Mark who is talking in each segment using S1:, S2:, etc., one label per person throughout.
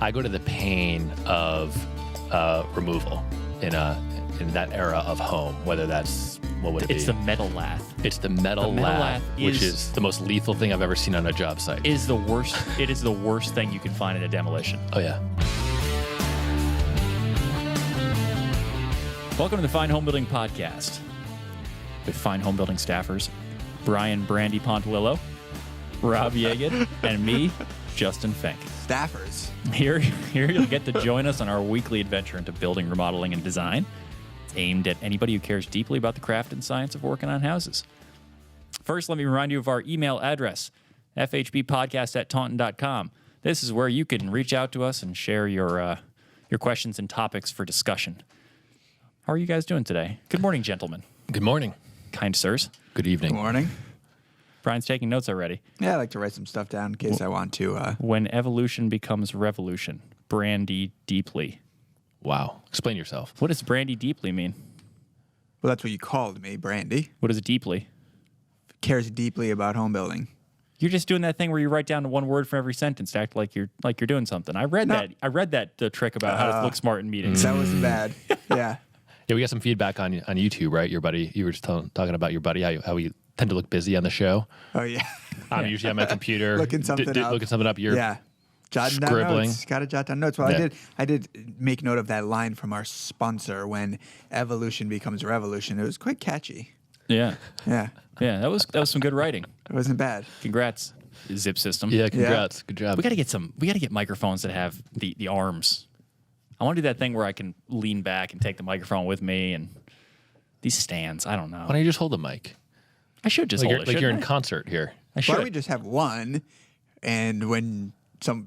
S1: I go to the pain of removal in that era of home, whether that's, what would it be?
S2: It's the metal lath.
S1: It's the metal lath, which is the most lethal thing I've ever seen on a job site.
S2: Is the worst. It is the worst thing you can find in a demolition.
S1: Oh, yeah.
S2: Welcome to the Fine Homebuilding Podcast with Fine Homebuilding staffers Brian Brandy Pontuillo, Rob Yeagan, and me, Justin Fink.
S3: Staffers.
S2: Here you'll get to join us on our weekly adventure into building, remodeling, and design. It's aimed at anybody who cares deeply about the craft and science of working on houses. First, let me remind you of our email address, fhbpodcast@taunton.com. This is where you can reach out to us and share your questions and topics for discussion. How are you guys doing today? Good morning, gentlemen.
S1: Good morning.
S2: Kind sirs.
S1: Good evening.
S3: Good morning.
S2: Brian's taking notes already.
S3: Yeah, I like to write some stuff down in case I want to.
S2: When evolution becomes revolution, brandy deeply.
S1: Wow. Explain yourself.
S2: What does brandy deeply mean?
S3: Well, that's what you called me, Brandy.
S2: What is it deeply?
S3: Cares deeply about home building.
S2: You're just doing that thing where you write down one word for every sentence to act like you're doing something. I read that the trick about how to look smart in meetings.
S3: That wasn't bad. Yeah.
S1: Yeah, we got some feedback on YouTube, right? Your buddy, you were just talking about your buddy, how we tend to look busy on the show.
S3: Oh, yeah.
S1: I'm usually on my computer.
S3: Looking something up.
S1: Looking something up. You're
S3: jotting down
S1: scribbling.
S3: notes. Got to jot down notes. Well, I did make note of that line from our sponsor, when evolution becomes revolution. It was quite catchy.
S2: Yeah.
S3: Yeah.
S2: Yeah, that was some good writing.
S3: It wasn't bad.
S2: Congrats, Zip System.
S1: Yeah, congrats. Good job.
S2: We got to get microphones that have the arms. I want to do that thing where I can lean back and take the microphone with me, and these stands, I don't know.
S1: Why don't you just hold the mic?
S2: I should just hold it.
S1: Like you're in concert here.
S2: I should.
S3: Why don't we just have one, and when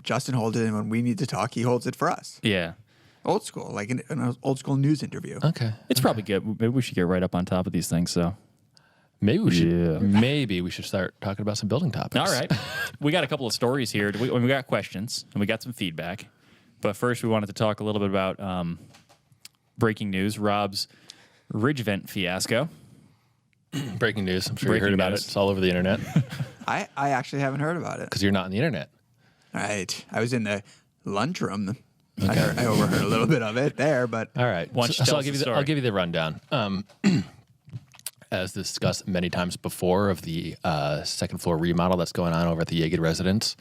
S3: Justin holds it, and when we need to talk, he holds it for us.
S2: Yeah.
S3: Old school, like an old school news interview.
S1: Okay.
S2: It's probably good. Maybe we should get right up on top of these things, so.
S1: Maybe we should start talking about some building topics.
S2: All right. We got a couple of stories here. We got questions, and we got some feedback. But first, we wanted to talk a little bit about breaking news, Rob's ridge vent fiasco.
S1: Breaking news. I'm sure you heard about it. It's all over the internet.
S3: I actually haven't heard about it.
S1: Because you're not on the internet.
S3: Right. I was in the lunchroom. Okay. I overheard a little bit of it there, but...
S1: All right. So I'll give you the rundown. As discussed many times before, of the second floor remodel that's going on over at the Yeagan residence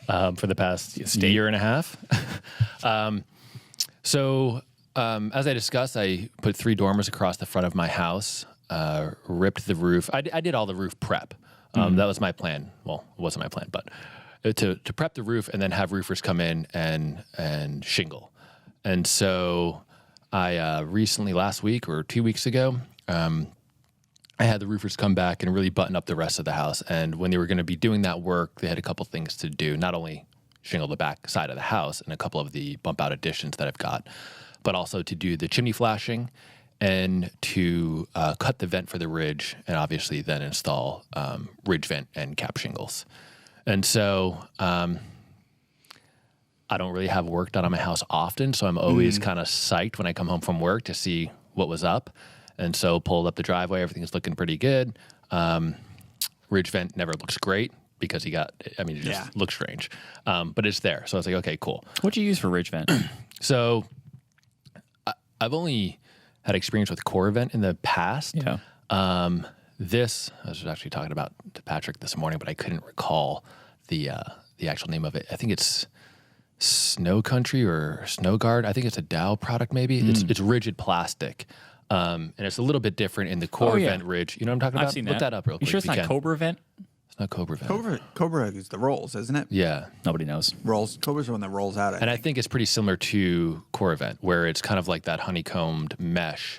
S1: for the past year and a half. As I discussed, I put 3 dormers across the front of my house, ripped the roof. I did all the roof prep. That was my plan. Well, it wasn't my plan, but to prep the roof and then have roofers come in and shingle. And so I recently, last week or 2 weeks ago, I had the roofers come back and really button up the rest of the house. And when they were going to be doing that work, they had a couple things to do. Not only shingle the back side of the house and a couple of the bump out additions that I've got, but also to do the chimney flashing and to cut the vent for the ridge, and obviously then install ridge vent and cap shingles. And so I don't really have work done on my house often, so I'm always kind of psyched when I come home from work to see what was up. And so pulled up the driveway, everything's looking pretty good. Ridge vent never looks great because it just looks strange. But it's there. So I was like, okay, cool.
S2: What'd you use for ridge vent?
S1: So I've only had experience with core vent in the past.
S2: Yeah.
S1: I was actually talking about to Patrick this morning, but I couldn't recall the actual name of it. I think it's Snow Country or Snow Guard. I think it's a Dow product maybe. It's rigid plastic. And it's a little bit different in the core vent ridge. You know what I'm talking about?
S2: I've seen
S1: Look that up real quick.
S2: You sure it's not Cobra vent?
S1: It's not Cobra vent.
S3: Cobra is the rolls, isn't it?
S1: Yeah.
S2: Nobody knows.
S3: Rolls. Cobra's the one that rolls out.
S1: I think it's pretty similar to core vent, where it's kind of like that honeycombed mesh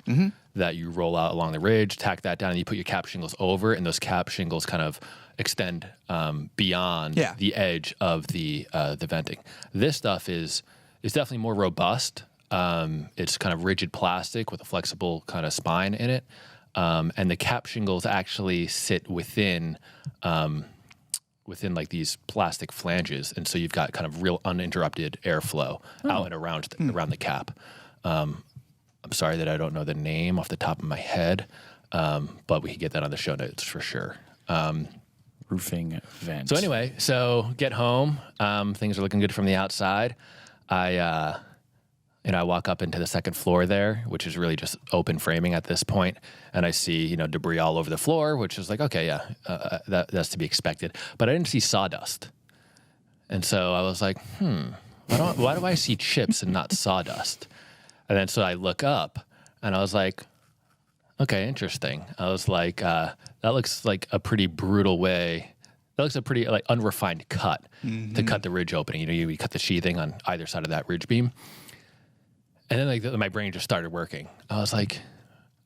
S1: that you roll out along the ridge, tack that down, and you put your cap shingles over, and those cap shingles kind of extend beyond the edge of the venting. This stuff is definitely more robust. It's kind of rigid plastic with a flexible kind of spine in it. And the cap shingles actually sit within like these plastic flanges. And so you've got kind of real uninterrupted airflow out and around the cap. I'm sorry that I don't know the name off the top of my head, but we can get that on the show notes for sure.
S2: roofing vent.
S1: So anyway, get home. Things are looking good from the outside. I walk up into the second floor there, which is really just open framing at this point, and I see debris all over the floor, which is like, okay, yeah, that's to be expected. But I didn't see sawdust, and so I was like, why do I see chips and not sawdust? And then so I look up, and I was like, okay, interesting. I was like, that looks like a pretty brutal way. That looks a pretty unrefined cut to cut the ridge opening. You cut the sheathing on either side of that ridge beam. And then my brain just started working. I was like,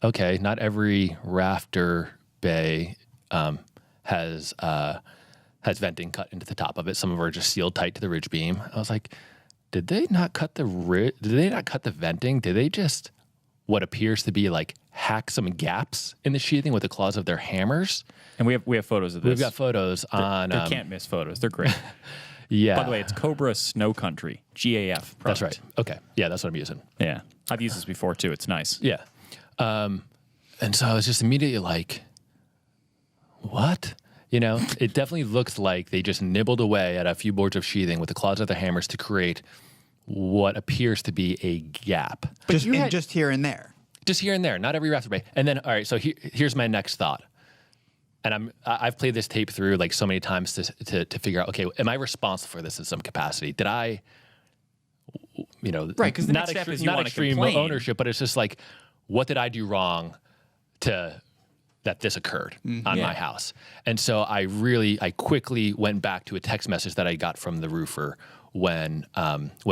S1: okay, not every rafter bay has venting cut into the top of it. Some of them are just sealed tight to the ridge beam. I was like, did they not cut the venting? Did they just what appears to be hack some gaps in the sheathing with the claws of their hammers?
S2: And we have photos of this.
S1: We've got photos on.
S2: They can't miss photos. They're great.
S1: Yeah.
S2: By the way, it's Cobra Snow Country, GAF product.
S1: That's right. Okay. Yeah, that's what I'm using.
S2: Yeah. I've used this before, too. It's nice.
S1: Yeah. And so I was just immediately like, what? It definitely looks like they just nibbled away at a few boards of sheathing with the claws of their hammers to create what appears to be a gap.
S3: But just here and there.
S1: Just here and there, not every rafter bay. And then, all right, so here's my next thought. And I've played this tape through so many times to figure out, okay, am I responsible for this in some capacity? Did I,
S2: right? Because the next step is you want to
S1: extreme
S2: complain.
S1: Ownership, but it's just what did I do wrong that this occurred on my house? And so I quickly went back to a text message that I got from the roofer when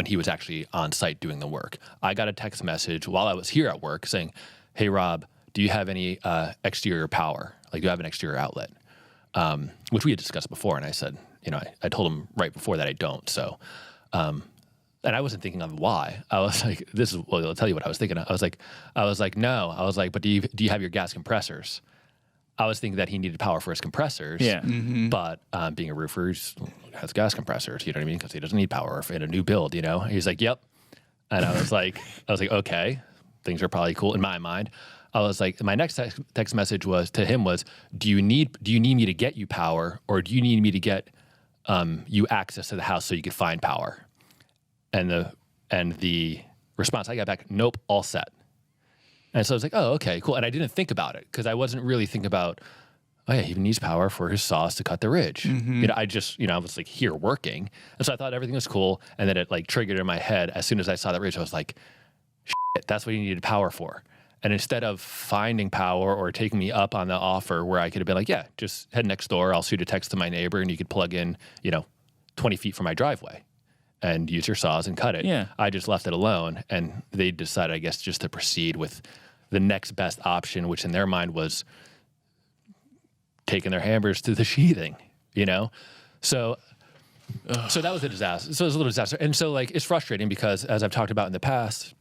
S1: he was actually on site doing the work. I got a text message while I was here at work saying, "Hey Rob, do you have any exterior power? Do you have an exterior outlet?" Which we had discussed before, and I said, I told him right before that I don't. So, and I wasn't thinking of why. I was like, I'll tell you what I was thinking. I was like, no. I was like, but do you have your gas compressors? I was thinking that he needed power for his compressors.
S2: Yeah.
S3: Mm-hmm.
S1: But being a roofer, he has gas compressors. You know what I mean? Because he doesn't need power in a new build. He's like, yep. And I was like, okay, things are probably cool in my mind. I was like, my next text message to him was, do you need me to get you power, or do you need me to get you access to the house so you could find power? And the response I got back, nope, all set. And so I was like, oh, okay, cool. And I didn't think about it because I wasn't really thinking about, oh yeah, he needs power for his saws to cut the ridge.
S3: Mm-hmm.
S1: I was here working. And so I thought everything was cool. And then it triggered in my head. As soon as I saw that ridge, I was like, shit, that's what he needed power for. And instead of finding power or taking me up on the offer where I could have been like, yeah, just head next door. I'll shoot a text to my neighbor and you could plug in, 20 feet from my driveway and use your saws and cut it.
S2: Yeah.
S1: I just left it alone. And they decided, I guess, just to proceed with the next best option, which in their mind was taking their hammers to the sheathing, So that was a disaster. So it was a little disaster. And so it's frustrating because as I've talked about in the past,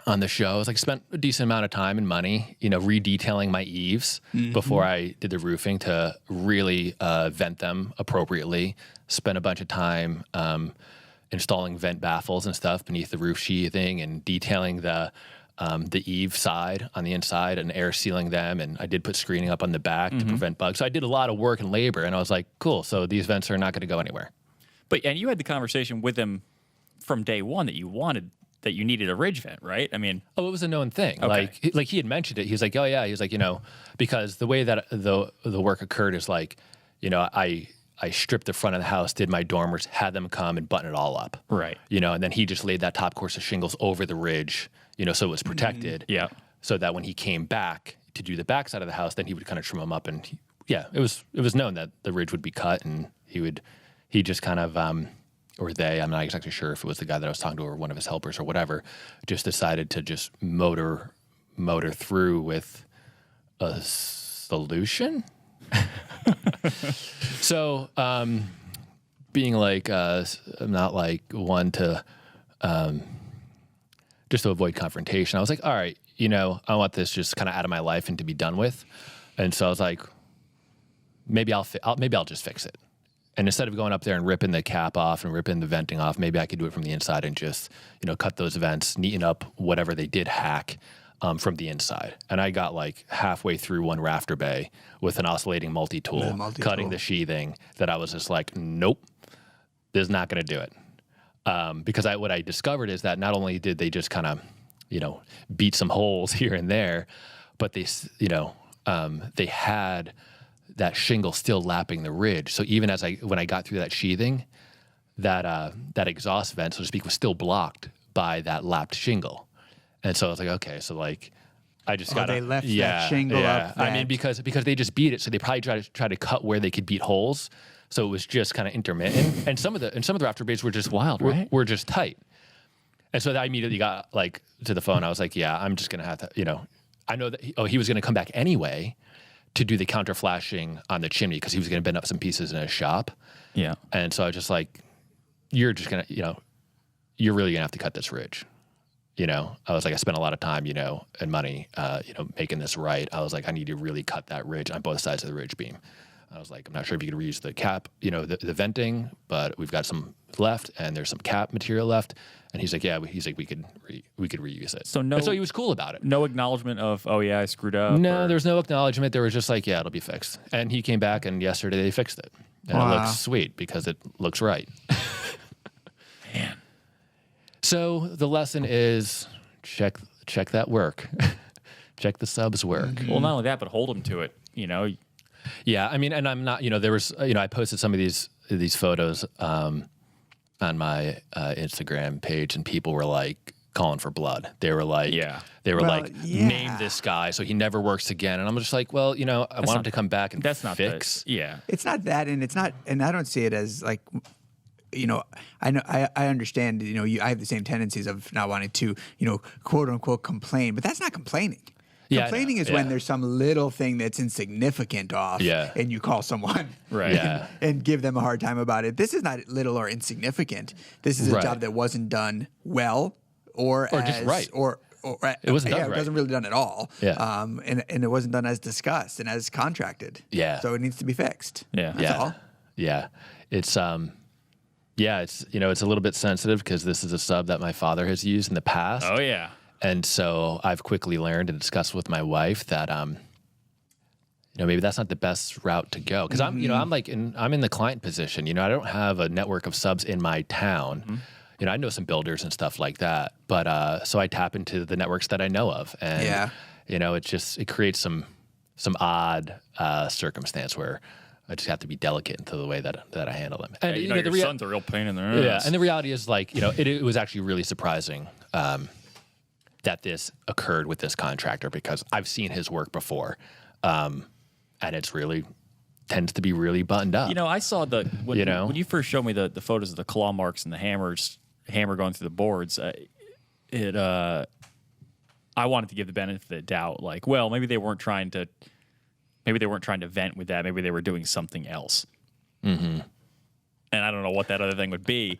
S1: on the show, I spent a decent amount of time and money, redetailing my eaves before I did the roofing to really vent them appropriately. Spent a bunch of time installing vent baffles and stuff beneath the roof sheathing and detailing the eave side on the inside and air sealing them. And I did put screening up on the back to prevent bugs. So I did a lot of work and labor, and I was like, cool. So these vents are not going to go anywhere.
S2: And you had the conversation with them from day one that you needed a ridge vent, right? I mean,
S1: it was a known thing.
S2: Okay.
S1: He had mentioned it. He was like, oh yeah. He was like, because the way that the work occurred is I stripped the front of the house, did my dormers, had them come and button it all up.
S2: Right.
S1: And then he just laid that top course of shingles over the ridge, so it was protected.
S2: Yeah.
S1: So that when he came back to do the back side of the house, then he would kind of trim them up. And it was known that the ridge would be cut, and he just kind of, or they, I'm not exactly sure if it was the guy that I was talking to or one of his helpers or whatever, just decided to just motor through with a solution. So, being I'm not one to, just to avoid confrontation. I was like, all right, I want this just kind of out of my life and to be done with. And so I was like, maybe I'll just fix it. And instead of going up there and ripping the cap off and ripping the venting off, maybe I could do it from the inside and just, cut those vents, neaten up whatever they did hack, from the inside. And I got like halfway through one rafter bay with an oscillating multi-tool, cutting the sheathing, that I was just like, nope, this is not going to do it. Because what I discovered is that not only did they just kind of, beat some holes here and there, but they, they had that shingle still lapping the ridge. So even when I got through that sheathing, that exhaust vent, so to speak, was still blocked by that lapped shingle. And so I was like, okay, so like I just got
S3: they left that shingle up.
S1: I mean, because they just beat it, so they probably tried to cut where they could beat holes. So it was just kind of intermittent, and some of the rafter bays were just wild, right? Were just tight. And so I immediately got like to the phone. I was like, yeah, I'm just gonna have to, I know that he was gonna come back anyway to do the counter flashing on the chimney because he was gonna bend up some pieces in his shop. Yeah. And so I was just like, you're just gonna, you're really gonna have to cut this ridge. I was like, I spent a lot of time, and money, making this right. I was like, I need to really cut that ridge on both sides of the ridge beam. I was like, I'm not sure if you could reuse the cap, the venting, but we've got some left, and there's some cap material left. And he's like, yeah, we could reuse it. So he was cool about it.
S2: No acknowledgement of, oh yeah, I screwed up.
S1: No, there was no acknowledgement. There was just like, yeah, it'll be fixed. And he came back, and yesterday they fixed it, and it looks sweet because it looks right.
S2: Man.
S1: So the lesson is check that work. Check the subs work.
S2: Mm-hmm. Well, not only that, but hold them to it,
S1: Yeah, I mean, and I'm not, there was, I posted some of these photos on my Instagram page, and people were like calling for blood. They were like, name this guy so he never works again. And I'm just like, well, I want him to come back and
S2: that's not
S1: fix.
S3: It's not that, and it's not, and I don't see it as like, I know, I understand, I have the same tendencies of not wanting to, quote unquote complain, but that's not complaining. Complaining is when there's some little thing that's insignificant off, and you call someone and give them a hard time about it. This is not little or insignificant. This is a job that wasn't done well, or
S1: just right,
S3: or
S1: it wasn't done
S3: right. It wasn't really done at all. And it wasn't done as discussed and as contracted. So it needs to be fixed. That's all.
S1: It's it's a little bit sensitive because this is a sub that my father has used in the past.
S2: Oh yeah.
S1: And so I've quickly learned and discussed with my wife that, maybe that's not the best route to go. Because I'm in the client position. I don't have a network of subs in my town. Mm-hmm. I know some builders and stuff like that. But so I tap into the networks that I know of, and it creates some odd circumstance where I just have to be delicate into the way that I handle them. And
S2: your son's a real pain in the ass.
S1: Yeah, and the reality is it was actually really surprising. That this occurred with this contractor because I've seen his work before, and it's really tends to be really buttoned up.
S2: I saw when you first showed me the photos of the claw marks and the hammer going through the boards. I wanted to give the benefit of the doubt, like, well, maybe they weren't trying to vent with that. Maybe they were doing something else. Mm-hmm. And I don't know what that other thing would be.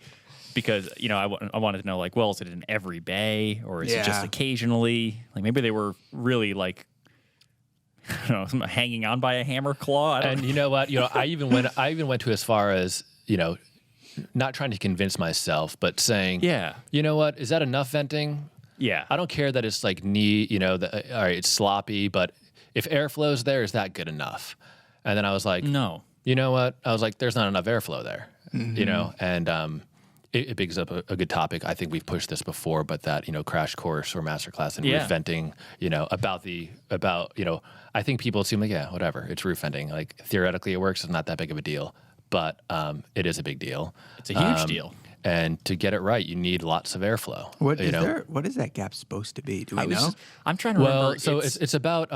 S2: Because, I wanted to know, like, well, is it in every bay or is it just occasionally? Like, maybe they were really, like, I don't know, hanging on by a hammer claw.
S1: And you know what? I even went to as far as, not trying to convince myself, but saying, you know what? Is that enough venting?
S2: Yeah.
S1: I don't care that it's like knee, all right, it's sloppy, but if airflow's there, is that good enough? And then I was like,
S2: no.
S1: You know what? I was like, there's not enough airflow there, and it brings up a good topic. I think we've pushed this before, but that, crash course or masterclass in roof venting, about I think people assume like, whatever, it's roof venting. Like theoretically it works. It's not that big of a deal, but it is a big deal.
S2: It's a huge deal.
S1: And to get it right, you need lots of airflow.
S3: What is that gap supposed to be? Do we know?
S2: I'm trying to remember.
S1: Well, so it's about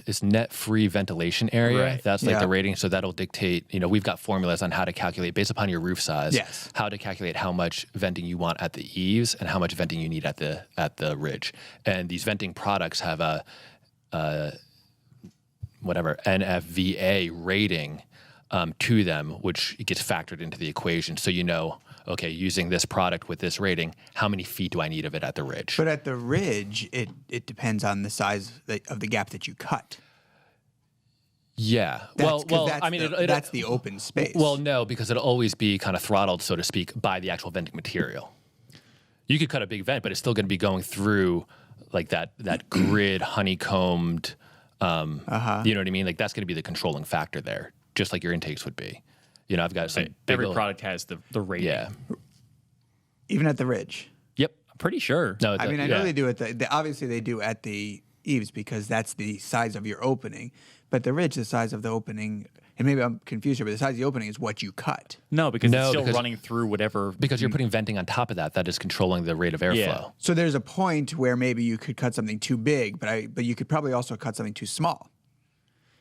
S1: it's net free ventilation area.
S2: Right.
S1: That's like the rating. So that'll dictate, we've got formulas on how to calculate based upon your roof size, how to calculate how much venting you want at the eaves and how much venting you need at the ridge. And these venting products have a NFVA rating to them, which gets factored into the equation. So okay, using this product with this rating, how many feet do I need of it at the ridge?
S3: But at the ridge, it depends on the size of the gap that you cut.
S1: Yeah.
S3: That's the open space.
S1: Well, no, because it'll always be kind of throttled, so to speak, by the actual venting material. You could cut a big vent, but it's still going to be going through like that grid honeycombed. You know what I mean? Like that's going to be the controlling factor there, just like your intakes would be. You know, I've got some.
S2: Every product has the rating.
S1: Yeah.
S3: Even at the ridge.
S2: Yep. I'm pretty sure.
S1: No,
S3: I mean, I know they do it. Obviously, they do at the eaves because that's the size of your opening. But the ridge, the size of the opening, and maybe I'm confused here, but the size of the opening is what you cut.
S2: No, because it's still running through whatever.
S1: Because you're putting venting on top of that. That is controlling the rate of airflow.
S2: Yeah.
S3: So there's a point where maybe you could cut something too big, but you could probably also cut something too small.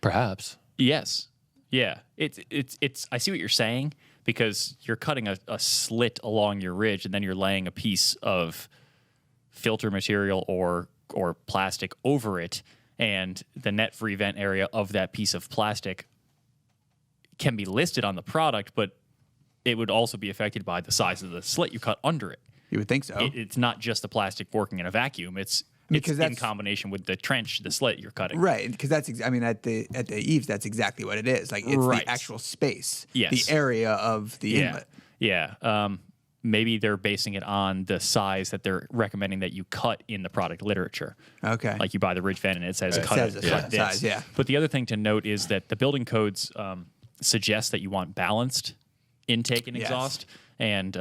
S1: Perhaps.
S2: Yes. Yeah. It's. I see what you're saying because you're cutting a slit along your ridge, and then you're laying a piece of filter material or plastic over it, and the net free vent area of that piece of plastic can be listed on the product, but it would also be affected by the size of the slit you cut under it.
S3: You would think so.
S2: It's not just the plastic working in a vacuum. It's in combination with the trench, the slit you're cutting.
S3: Right, because at the eaves, that's exactly what it is. Like it's the actual space, the area of the inlet.
S2: Yeah. Maybe they're basing it on the size that they're recommending that you cut in the product literature.
S3: Okay.
S2: Like you buy the ridge vent and it says cut this.
S3: Size, yeah.
S2: But the other thing to note is that the building codes suggest that you want balanced intake and exhaust. And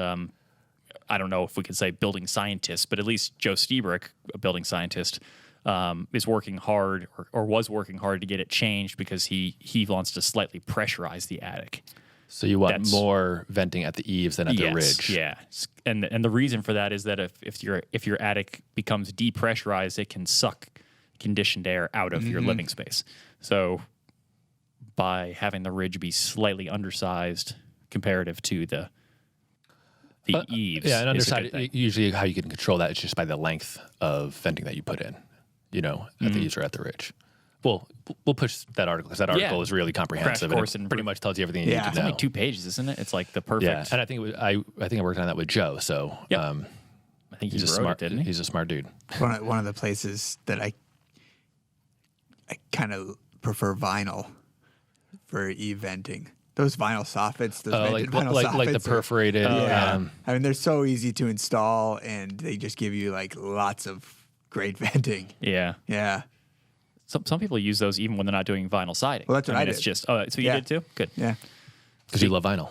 S2: I don't know if we could say building scientists, but at least Joe Stiebrick, a building scientist, is working hard or was working hard to get it changed because he wants to slightly pressurize the attic.
S1: So you want more venting at the eaves than at the ridge.
S2: Yeah, and the reason for that is that if your attic becomes depressurized, it can suck conditioned air out of your living space. So by having the ridge be slightly undersized comparative to the eaves,
S1: and undersized. Usually, how you can control that is just by the length of venting that you put in. You know, at the eaves or at the ridge. We'll push that article because that article is really comprehensive and pretty much tells you everything you need to know.
S2: It's only 2 pages, isn't it? It's like the perfect.
S1: Yeah, and I think I worked on that with Joe. So
S2: I think
S1: he's a smart, didn't he? He's a smart dude.
S3: One of the places that I kind of prefer vinyl for venting. Those vinyl soffits,
S1: like the perforated.
S3: I mean, they're so easy to install, and they just give you like lots of great venting.
S2: Yeah.
S3: Yeah.
S2: Some people use those even when they're not doing vinyl siding.
S3: Well, that's what I did.
S2: It's just, so you did too? Good.
S3: Yeah.
S1: Because you love vinyl.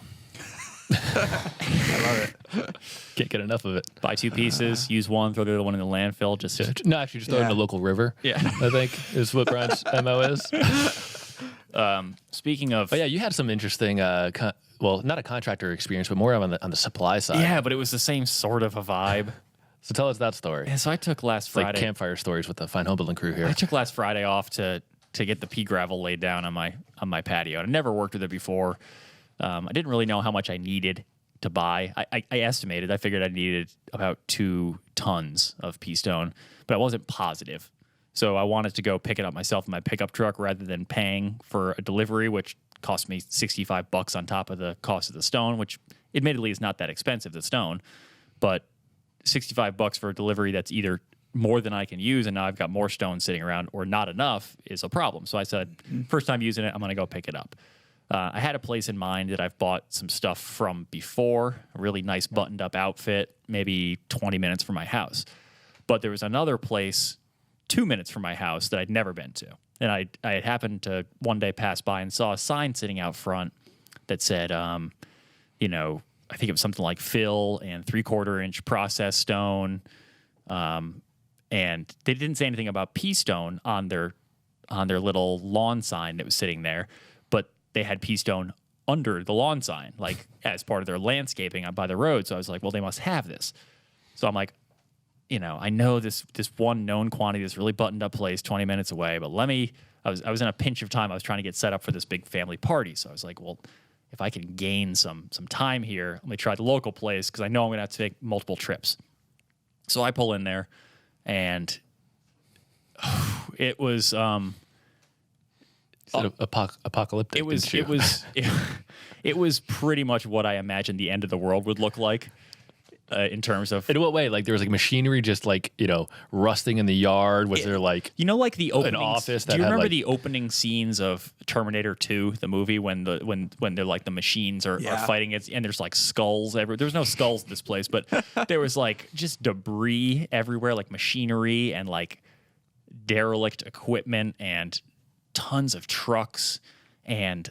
S3: I love it.
S1: Can't get enough of it.
S2: Buy 2 pieces, use one, throw the other one in the landfill. Just
S1: actually, just throw it in the local river.
S2: Yeah.
S1: I think is what Brian's MO is.
S2: Speaking of...
S1: But yeah, you had some interesting, not a contractor experience, but more on the supply side.
S2: Yeah, but it was the same sort of a vibe.
S1: So tell us that story.
S2: Yeah, so I took last Friday.
S1: Like campfire stories with the fine homebuilding crew here.
S2: I took last Friday off to get the pea gravel laid down on my patio. And I never worked with it before. I didn't really know how much I needed to buy. I estimated. I figured I needed about 2 tons of pea stone, but I wasn't positive. So I wanted to go pick it up myself in my pickup truck rather than paying for a delivery, which cost me $65 on top of the cost of the stone, which admittedly is not that expensive, the stone, but $65 for a delivery that's either more than I can use and now I've got more stone sitting around or not enough is a problem. So I said, first time using it, I'm going to go pick it up. I had a place in mind that I've bought some stuff from before, a really nice buttoned up outfit, maybe 20 minutes from my house. But there was another place 2 minutes from my house that I'd never been to. And I had happened to one day pass by and saw a sign sitting out front that said, I think it was something like fill and 3/4 inch processed stone. And they didn't say anything about pea stone on their little lawn sign that was sitting there, but they had pea stone under the lawn sign, like as part of their landscaping by the road. So I was like, well, they must have this. So I'm like, I know this one known quantity, this really buttoned up place 20 minutes away, but I was in a pinch of time. I was trying to get set up for this big family party. So I was like, well, if I can gain some time here, let me try the local place because I know I'm going to have to take multiple trips. So I pull in there, and it was
S1: apocalyptic.
S2: It was pretty much what I imagined the end of the world would look like. in terms of.
S1: In what way? Like there was like machinery just like, rusting in the yard? Was there like
S2: like the opening
S1: office that
S2: do you
S1: had,
S2: remember
S1: like-
S2: the opening scenes of Terminator 2, the movie, when they're like the machines are fighting it, and there's like skulls everywhere. There was no skulls in this place, but there was like just debris everywhere, like machinery and like derelict equipment and tons of trucks and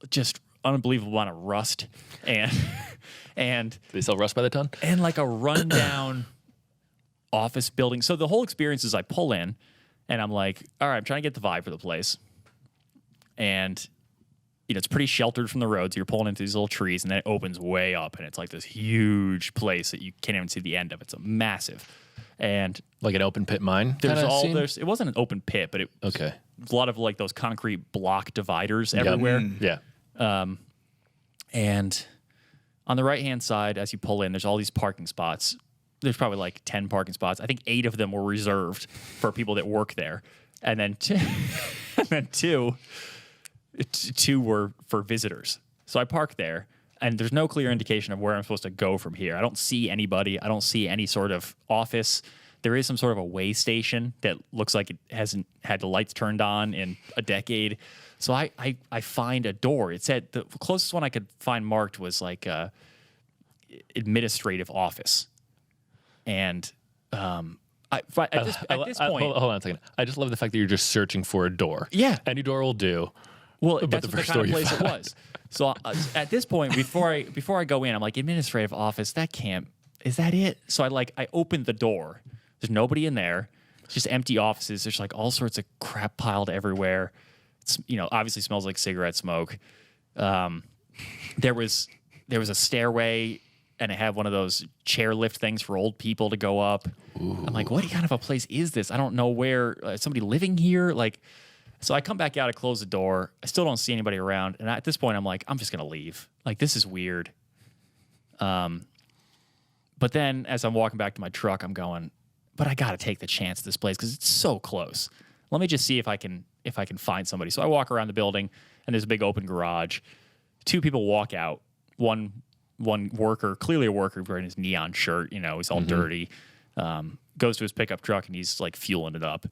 S2: just unbelievable amount of rust and
S1: they sell rust by the ton?
S2: and like a rundown office building. So the whole experience is I pull in and I'm like, all right, I'm trying to get the vibe for the place. And, it's pretty sheltered from the roads. You're pulling into these little trees and then it opens way up and it's like this huge place that you can't even see the end of. It's a massive. And
S1: Like an open pit mine?
S2: it wasn't an open pit, but it was
S1: Okay.
S2: a lot of like those concrete block dividers everywhere.
S1: Yeah.
S2: And on the right-hand side, as you pull in, there's all these parking spots. There's probably like 10 parking spots. I think 8 of them were reserved for people that work there. And then two were for visitors. So I park there, and there's no clear indication of where I'm supposed to go from here. I don't see anybody. I don't see any sort of office. There is some sort of a way station that looks like it hasn't had the lights turned on in a decade. So I find a door. It said the closest one I could find marked was like a administrative office. And at this point,
S1: hold on a second. I just love the fact that you're just searching for a door.
S2: Yeah.
S1: Any door will do.
S2: well,
S1: but
S2: that's
S1: the
S2: the
S1: first
S2: kind of
S1: door you
S2: place it was. So at this point, before I go in, I'm like, administrative office. That can't. Is that it? So I opened the door. There's nobody in there. It's just empty offices. There's like all sorts of crap piled everywhere. It's, obviously smells like cigarette smoke. There was a stairway, and it had one of those chairlift things for old people to go up. Ooh. I'm like, what kind of a place is this? I don't know where. Somebody living here? So I come back out, I close the door. I still don't see anybody around. And at this point, I'm like, I'm just going to leave. Like, this is weird. But then as I'm walking back to my truck, I'm going, but I got to take the chance at this place because it's so close. Let me just see if I can find somebody. So I walk around the building, and there's a big open garage. 2 people walk out. One worker, clearly a worker, wearing his neon shirt. He's all dirty. Goes to his pickup truck, and he's like fueling it up.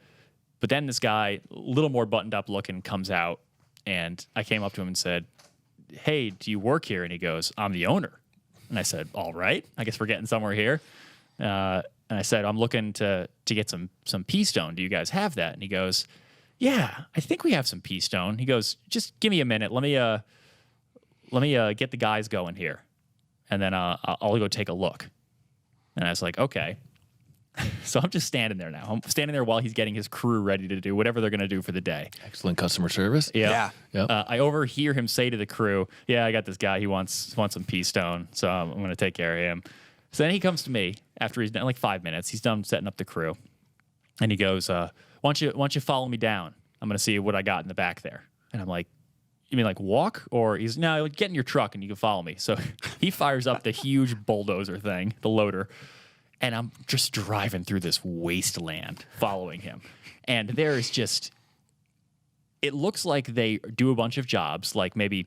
S2: But then this guy, a little more buttoned up looking, comes out, and I came up to him and said, "Hey, do you work here?" And he goes, "I'm the owner." And I said, "All right, I guess we're getting somewhere here." And I said, "I'm looking to get some pea stone. Do you guys have that?" And he goes, "Yeah, I think we have some pea stone." He goes, "Just give me a minute. Let me get the guys going here, and then I'll go take a look." And I was like, "Okay." So I'm just standing there now. I'm standing there while he's getting his crew ready to do whatever they're going to do for the day.
S1: Excellent customer service.
S3: Yeah.
S1: Yep.
S2: I overhear him say to the crew, "Yeah, I got this guy. He wants some pea stone, so I'm going to take care of him." So then he comes to me after he's done like 5 minutes. He's done setting up the crew, and he goes, "Why don't you follow me down? I'm going to see what I got in the back there." And I'm like, "You mean like walk?" Or he's, "No, get in your truck and you can follow me." So he fires up the huge bulldozer thing, the loader. And I'm just driving through this wasteland following him. And there is just, it looks like they do a bunch of jobs, like maybe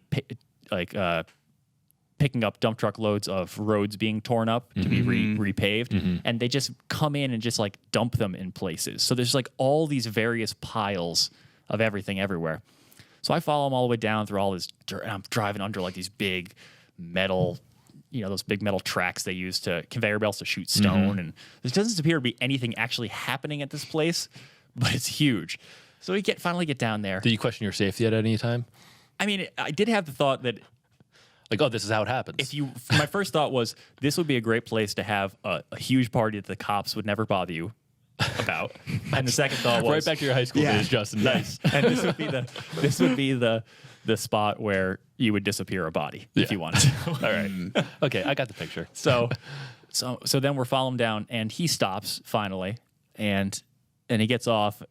S2: picking up dump truck loads of roads being torn up to be repaved. And they just come in and just like dump them in places. So there's like all these various piles of everything everywhere. So I follow them all the way down through all this dirt. And I'm driving under like these big metal, those big metal tracks they use to conveyor belts to shoot stone. And there doesn't appear to be anything actually happening at this place, but it's huge. So we finally get down there.
S1: Did you question your safety at any time?
S2: I mean, I did have the thought that,
S1: like, oh, this is how it happens.
S2: my first thought was this would be a great place to have a huge party that the cops would never bother you about. And the second thought was
S1: right back to your high school days, Justin. Nice.
S2: And this would be the spot where you would disappear a body if you wanted to.
S1: All right. Okay, I got the picture.
S2: So then we're following down, and he stops finally, and he gets off,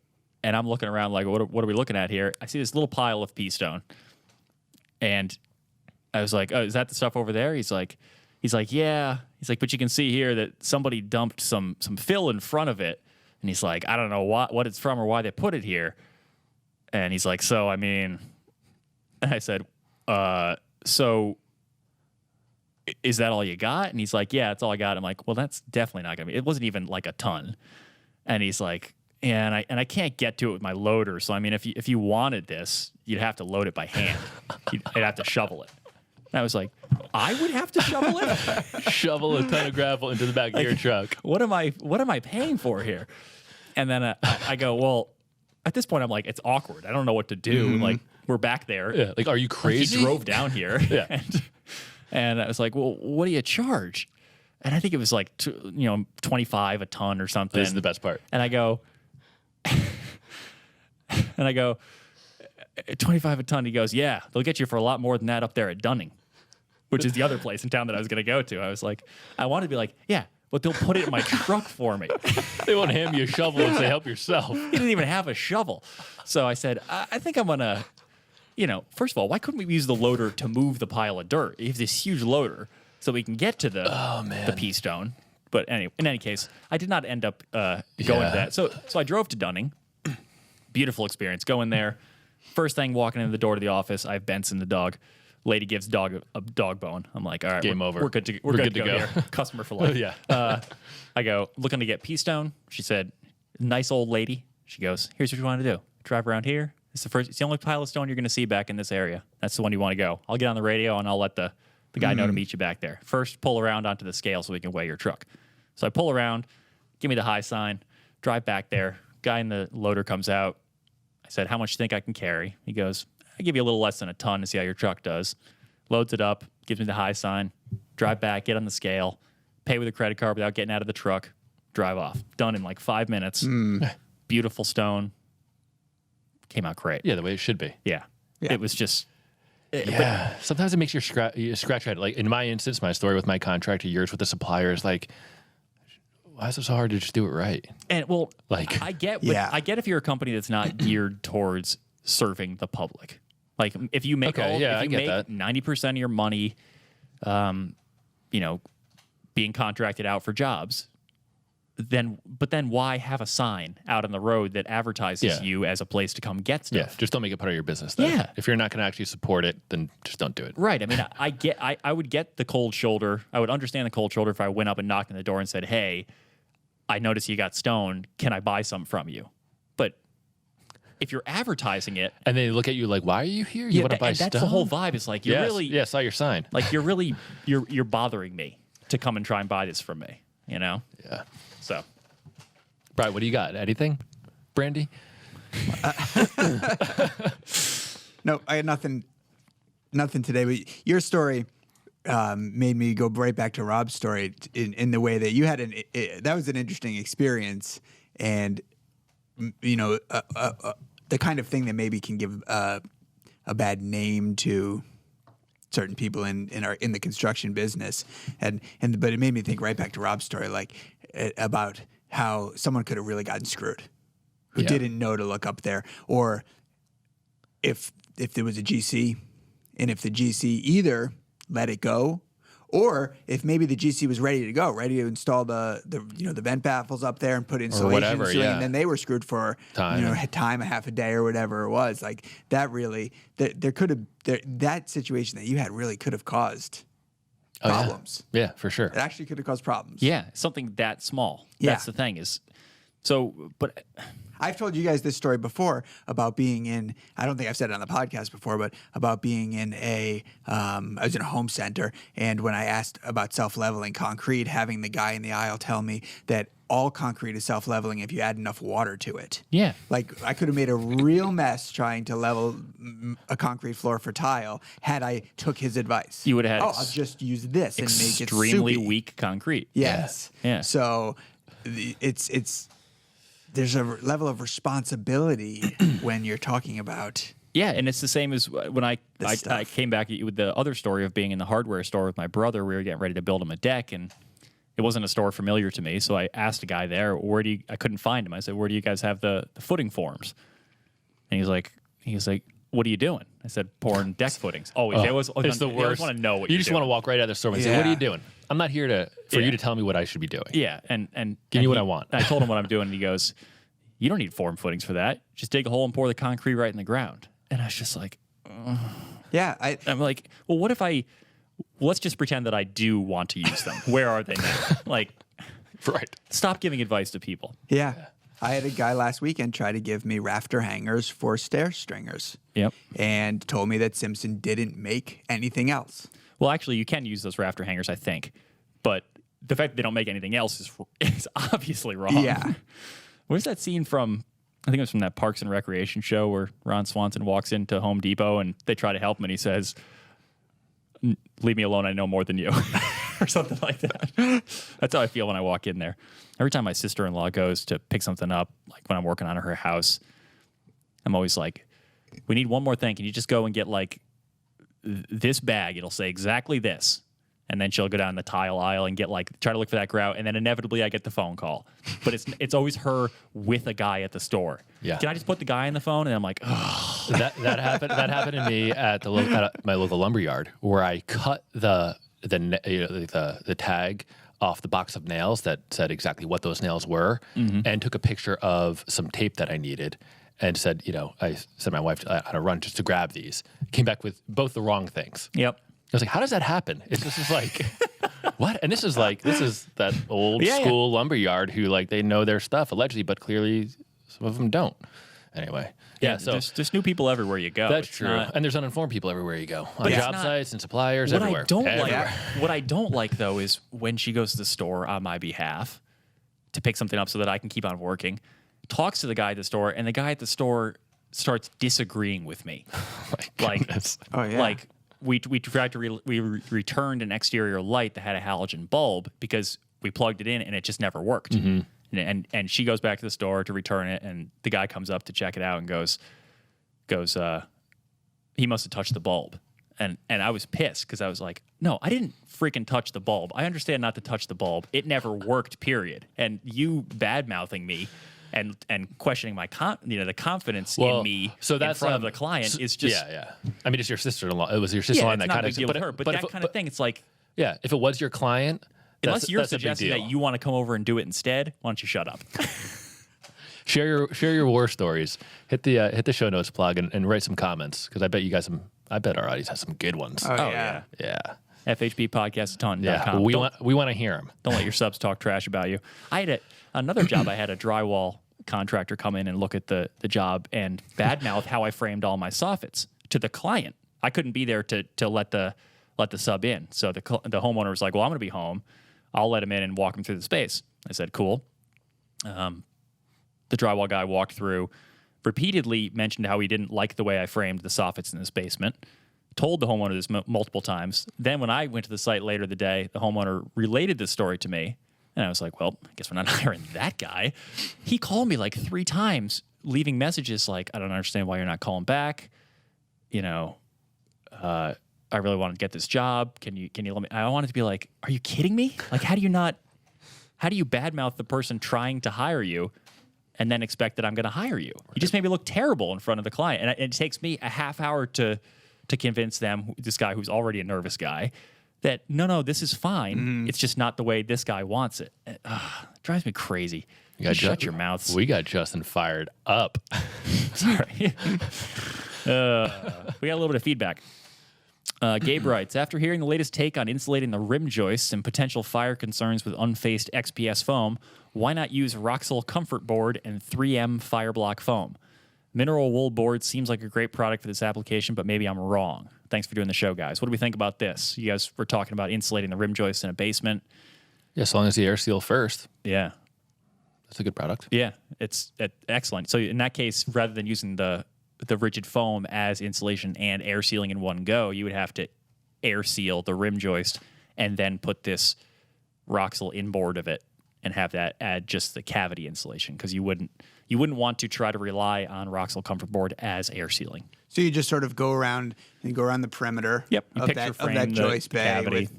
S2: and I'm looking around like, what are we looking at here? I see this little pile of pea stone, and I was like, "Oh, is that the stuff over there?" He's like, "Yeah." He's like, "But you can see here that somebody dumped some fill in front of it," and he's like, "I don't know what it's from or why they put it here," and he's like, "So I mean," and I said, "So is that all you got? And he's like, yeah, that's all I got. I'm like, well, that's definitely not going to be. It wasn't even like a ton. And he's like, yeah, and I can't get to it with my loader. So, I mean, if you wanted this, you'd have to load it by hand. I'd have to shovel it. And I was like, I would have to shovel it?
S1: Shovel a ton of gravel into the back of your truck.
S2: What am I paying for here? And then I go, well, at this point, I'm like, it's awkward. I don't know what to do.
S3: Mm-hmm.
S2: Like, we're back there.
S1: Yeah, like, are you crazy?
S2: He drove down here.
S1: Yeah.
S2: And I was like, well, what do you charge? And I think it was like, 25 a ton or something.
S1: This is the best part.
S2: And I go, 25 a ton. He goes, yeah, they'll get you for a lot more than that up there at Dunning, which is the other place in town that I was going to go to. I was like, I wanted to be like, yeah, but they'll put it in my truck for me.
S1: They won't hand me a shovel and say, help yourself.
S2: He didn't even have a shovel. So I said, I think I'm going to, first of all, why couldn't we use the loader to move the pile of dirt? You have this huge loader so we can get to the pea stone. But anyway, in any case, I did not end up going to that. So I drove to Dunning. Beautiful experience. Go in there. First thing, walking into the door to the office, I have Benson, the dog. Lady gives dog a dog bone. I'm like, all right,
S1: game over.
S2: We're good to go here. Customer for life.
S1: Yeah.
S2: I go, looking to get pea stone. She said, nice old lady. She goes, here's what you want to do. Drive around here. It's the only pile of stone you're going to see back in this area. That's the one you want to go. I'll get on the radio and I'll let the guy know to meet you back there. First, pull around onto the scale so we can weigh your truck. So I pull around, give me the high sign, drive back there. Guy in the loader comes out. I said, how much do you think I can carry? He goes, I'll give you a little less than a ton to see how your truck does. Loads it up, gives me the high sign, drive back, get on the scale, pay with a credit card without getting out of the truck, drive off. Done in like 5 minutes. Beautiful stone. Came out great.
S1: Yeah, the way it should be.
S2: Yeah. It was just...
S1: Sometimes it makes you scratch your head. Like in my instance, my story with my contractor, yours with the supplier is like, why is it so hard to just do it right?
S2: And well,
S1: like,
S2: I get if you're a company that's not geared towards serving the public. Like if you make 90% of your money, being contracted out for jobs, then why have a sign out on the road that advertises you as a place to come get stuff?
S1: Yeah, just don't make it part of your business. Then.
S2: Yeah.
S1: If you're not going to actually support it, then just don't do it.
S2: Right. I mean, I would get the cold shoulder. I would understand the cold shoulder if I went up and knocked on the door and said, hey, I noticed you got stone. Can I buy some from you? But if you're advertising it,
S1: and they look at you like, why are you here? You want to buy stone?
S2: That's the whole vibe. It's like you're really,
S1: saw your sign.
S2: Like you're bothering me to come and try and buy this from me.
S1: Yeah.
S2: So,
S1: Brian, what do you got? Anything, Brandy?
S3: No, I had nothing today. But your story made me go right back to Rob's story in the way that you had that was an interesting experience, and the kind of thing that maybe can give a bad name to certain people in the construction business, but it made me think right back to Rob's story, like about how someone could have really gotten screwed, who didn't know to look up there, or if there was a GC, and if the GC either let it go, or if maybe the GC was ready to go, ready to install the vent baffles up there and put insulation, and then they were screwed for time, a half a day or whatever it was. Like that really, there could have that situation that you had really could have caused problems.
S1: Yeah, for sure.
S3: It actually could have caused problems.
S2: Yeah, something that small.
S3: Yeah.
S2: That's the thing is, so, but...
S3: I've told you guys this story before about being in, I don't think I've said it on the podcast before, but about being in I was in a home center, and when I asked about self-leveling concrete, having the guy in the aisle tell me that all concrete is self-leveling if you add enough water to it.
S2: Yeah.
S3: Like I could have made a real mess trying to level a concrete floor for tile had I took his advice.
S2: You would have had
S3: I'll just use this and make it
S2: extremely
S3: soupy.
S2: weak concrete.
S3: Yes.
S2: Yeah.
S3: So it's there's a level of responsibility when you're talking about.
S2: Yeah, and it's the same as when I came back with the other story of being in the hardware store with my brother. We were getting ready to build him a deck, and it wasn't a store familiar to me. So I asked a guy there, I couldn't find him. I said, where do you guys have the footing forms? And he's like, what are you doing? I said, pouring deck footings. Always.
S1: It's the worst.
S2: I always want to know what
S1: you
S2: you're
S1: just
S2: doing.
S1: want to walk right out of the store and say, what are you doing? I'm not here for you to tell me what I should be doing.
S2: Yeah, and
S1: give me what I want.
S2: I told him what I'm doing, and he goes, you don't need form footings for that. Just dig a hole and pour the concrete right in the ground. And I was just like,
S3: yeah.
S2: I'm like, well, what if I let's just pretend that I do want to use them. Where are they now? Like,
S1: Right.
S2: stop giving advice to people.
S3: Yeah. I had a guy last weekend try to give me rafter hangers for stair stringers.
S2: Yep.
S3: And told me that Simpson didn't make anything else.
S2: Well, actually, you can use those rafter hangers, I think. But the fact that they don't make anything else is obviously wrong.
S3: Yeah.
S2: Where's that scene from? I think it was from that Parks and Recreation show where Ron Swanson walks into Home Depot and they try to help him and he says, "Leave me alone, I know more than you." Or something like that. That's how I feel when I walk in there. Every time my sister-in-law goes to pick something up, like when I'm working on her house, I'm always like, "We need one more thing. Can you just go and get like this bag? It'll say exactly this." And then she'll go down the tile aisle and get like, try to look for that grout. And then inevitably I get the phone call. But it's always her with a guy at the store.
S1: Yeah.
S2: Can I just put the guy on the phone? And I'm like, oh.
S1: That happened to me at my local lumber yard, where I cut the tag off the box of nails that said exactly what those nails were, and took a picture of some tape that I needed, and said, I sent my wife on a run just to grab these. Came back with both the wrong things.
S2: Yep.
S1: I was like, how does that happen? It's just like, what? And this is that old school lumber yard who like they know their stuff allegedly, but clearly some of them don't. Anyway, yeah. So
S2: there's new people everywhere you go.
S1: that's
S2: It's
S1: true,
S2: not-
S1: and there's uninformed people everywhere you go, on
S2: But it's
S1: job
S2: not-
S1: sites and suppliers
S2: What
S1: everywhere.
S2: I don't
S1: Everywhere.
S2: like, what I don't like though, is when she goes to the store on my behalf to pick something up so that I can keep on working, talks to the guy at the store, and the guy at the store starts disagreeing with me.
S1: My
S2: Like,
S1: goodness.
S3: Oh, yeah.
S2: like we tried to returned an exterior light that had a halogen bulb because we plugged it in and it just never worked. And she goes back to the store to return it, and the guy comes up to check it out and goes, he must have touched the bulb. And I was pissed because I was like, no, I didn't freaking touch the bulb. I understand not to touch the bulb. It never worked, period. And you bad-mouthing me and questioning my the confidence in me
S1: so that's,
S2: in front of the client is just...
S1: Yeah. I mean, it's your sister-in-law. It was your sister-in-law
S2: it's
S1: that
S2: not a
S1: kind
S2: big
S1: of
S2: deal with her. But that kind of thing, it's like...
S1: Yeah, if it was your client,
S2: Unless you're
S1: that's a big
S2: suggesting
S1: deal.
S2: that you want to come over and do it instead, why don't you shut up?
S1: Share your war stories. Hit the show notes plug and write some comments, because I bet you guys I bet our audience has some good ones.
S3: Oh,
S2: Oh,
S3: yeah.
S1: Yeah.
S2: FHBpodcast.com.
S1: Yeah. We want to hear them.
S2: Don't let your subs talk trash about you. I had another job. I had a drywall contractor come in and look at the job and badmouth how I framed all my soffits to the client. I couldn't be there to let the sub in. So the homeowner was like, "Well, I'm going to be home. I'll let him in and walk him through the space." I said, "Cool." The drywall guy walked through, repeatedly mentioned how he didn't like the way I framed the soffits in this basement. Told the homeowner this multiple times. Then when I went to the site later the day, the homeowner related this story to me. And I was like, well, I guess we're not hiring that guy. He called me like 3 times, leaving messages like, "I don't understand why you're not calling back. I really want to get this job. Can you let me?" I wanted to be like, are you kidding me? Like, how do you badmouth the person trying to hire you and then expect that I'm going to hire you? You just made me look terrible in front of the client. And it takes me a half hour to convince them, this guy who's already a nervous guy, that no, this is fine. It's just not the way this guy wants it. It drives me crazy. Just shut your mouths.
S1: We got Justin fired up.
S2: Sorry. We got a little bit of feedback. Gabe writes, after hearing the latest take on insulating the rim joists and potential fire concerns with unfaced XPS foam, why not use Roxol Comfort Board and 3M Fireblock foam? Mineral wool board seems like a great product for this application, but maybe I'm wrong. Thanks for doing the show, guys. What do we think about this? You guys were talking about insulating the rim joists in a basement.
S1: Yeah, as long as the air seal first.
S2: Yeah.
S1: That's a good product.
S2: Yeah, it's excellent. So in that case, rather than using the rigid foam as insulation and air sealing in one go, you would have to air seal the rim joist and then put this Roxol inboard of it and have that add just the cavity insulation, because you wouldn't want to try to rely on Roxol Comfort Board as air sealing.
S3: So you just sort of go around the perimeter
S2: Yep. You
S3: of
S2: picture
S3: that
S2: frame the
S3: joist bay
S2: cavity.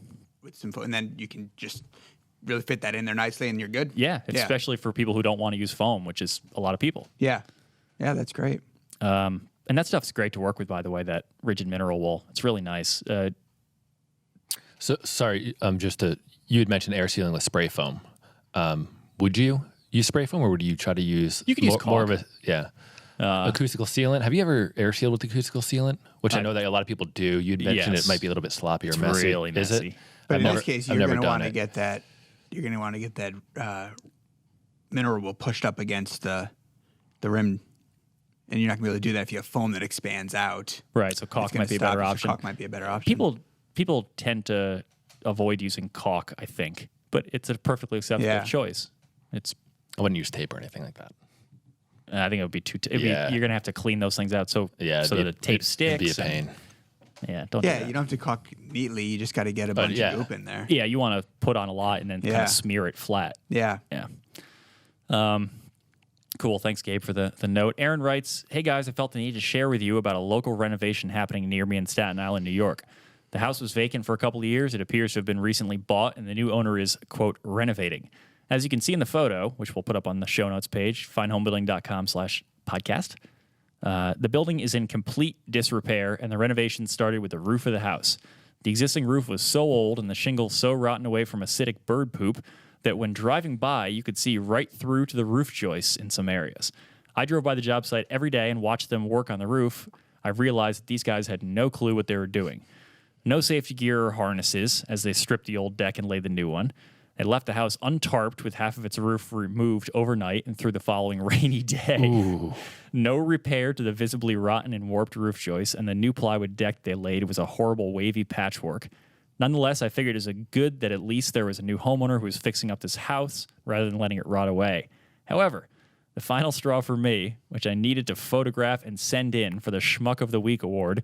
S3: with some, and then you can just really fit that in there nicely, and you're good.
S2: Yeah, especially for people who don't want to use foam, which is a lot of people.
S3: Yeah, that's great.
S2: And that stuff's great to work with, by the way, that rigid mineral wool. It's really nice.
S1: So sorry, you had mentioned air sealing with spray foam. Would you use spray foam, or would you try to use
S2: You could use
S1: more of
S2: caulk.
S1: a Acoustical sealant. Have you ever air sealed with acoustical sealant? Which I know that a lot of people do. You'd mentioned
S2: Yes.
S1: it might be a little bit sloppy or
S2: It's
S1: messy.
S2: really
S1: Is
S2: messy.
S1: it?
S3: But
S1: I've
S3: in
S1: never-
S3: this case,
S1: I've
S3: you're
S1: never
S3: going to
S1: done
S3: want to
S1: it.
S3: get that. You're going to want to get that mineral pushed up against the rim, and you're not going to be able to do that if you have foam that expands out.
S2: Right. So
S3: It's
S2: caulk
S3: gonna
S2: might be a
S3: stop
S2: better
S3: you, so
S2: option.
S3: Caulk might be a better option.
S2: People tend to avoid using caulk, I think, but it's a perfectly acceptable
S3: Yeah.
S2: choice. It's
S1: I wouldn't use tape or anything like that.
S2: I think it would be too.
S1: Yeah.
S2: You're gonna have to clean those things out so
S1: Yeah,
S2: so that the tape sticks.
S1: It'd be a
S2: and-
S1: pain.
S2: yeah, don't. do
S3: Yeah,
S2: that.
S3: you don't have to caulk neatly. You just got to get a bunch
S1: yeah.
S3: of goop in there.
S2: Yeah, you want to put on a lot and then kind
S3: Yeah.
S2: of smear it flat.
S3: Yeah.
S2: Yeah. Cool. Thanks, Gabe, for the note. Aaron writes, "Hey guys, I felt the need to share with you about a local renovation happening near me in Staten Island, New York. The house was vacant for a couple of years. It appears to have been recently bought, and the new owner is, quote, renovating. As you can see in the photo, which we'll put up on the show notes page, findhomebuilding.com/podcast, the building is in complete disrepair, and the renovation started with the roof of the house. The existing roof was so old and the shingles so rotten away from acidic bird poop that when driving by, you could see right through to the roof joists in some areas. I drove by the job site every day and watched them work on the roof. I realized that these guys had no clue what they were doing. No safety gear or harnesses as they stripped the old deck and laid the new one. They left the house untarped with half of its roof removed overnight and through the following rainy day. No repair to the visibly rotten and warped roof joists, and the new plywood deck they laid was a horrible wavy patchwork. Nonetheless, I figured it was a good that at least there was a new homeowner who was fixing up this house rather than letting it rot away. However, the final straw for me, which I needed to photograph and send in for the Schmuck of the Week award,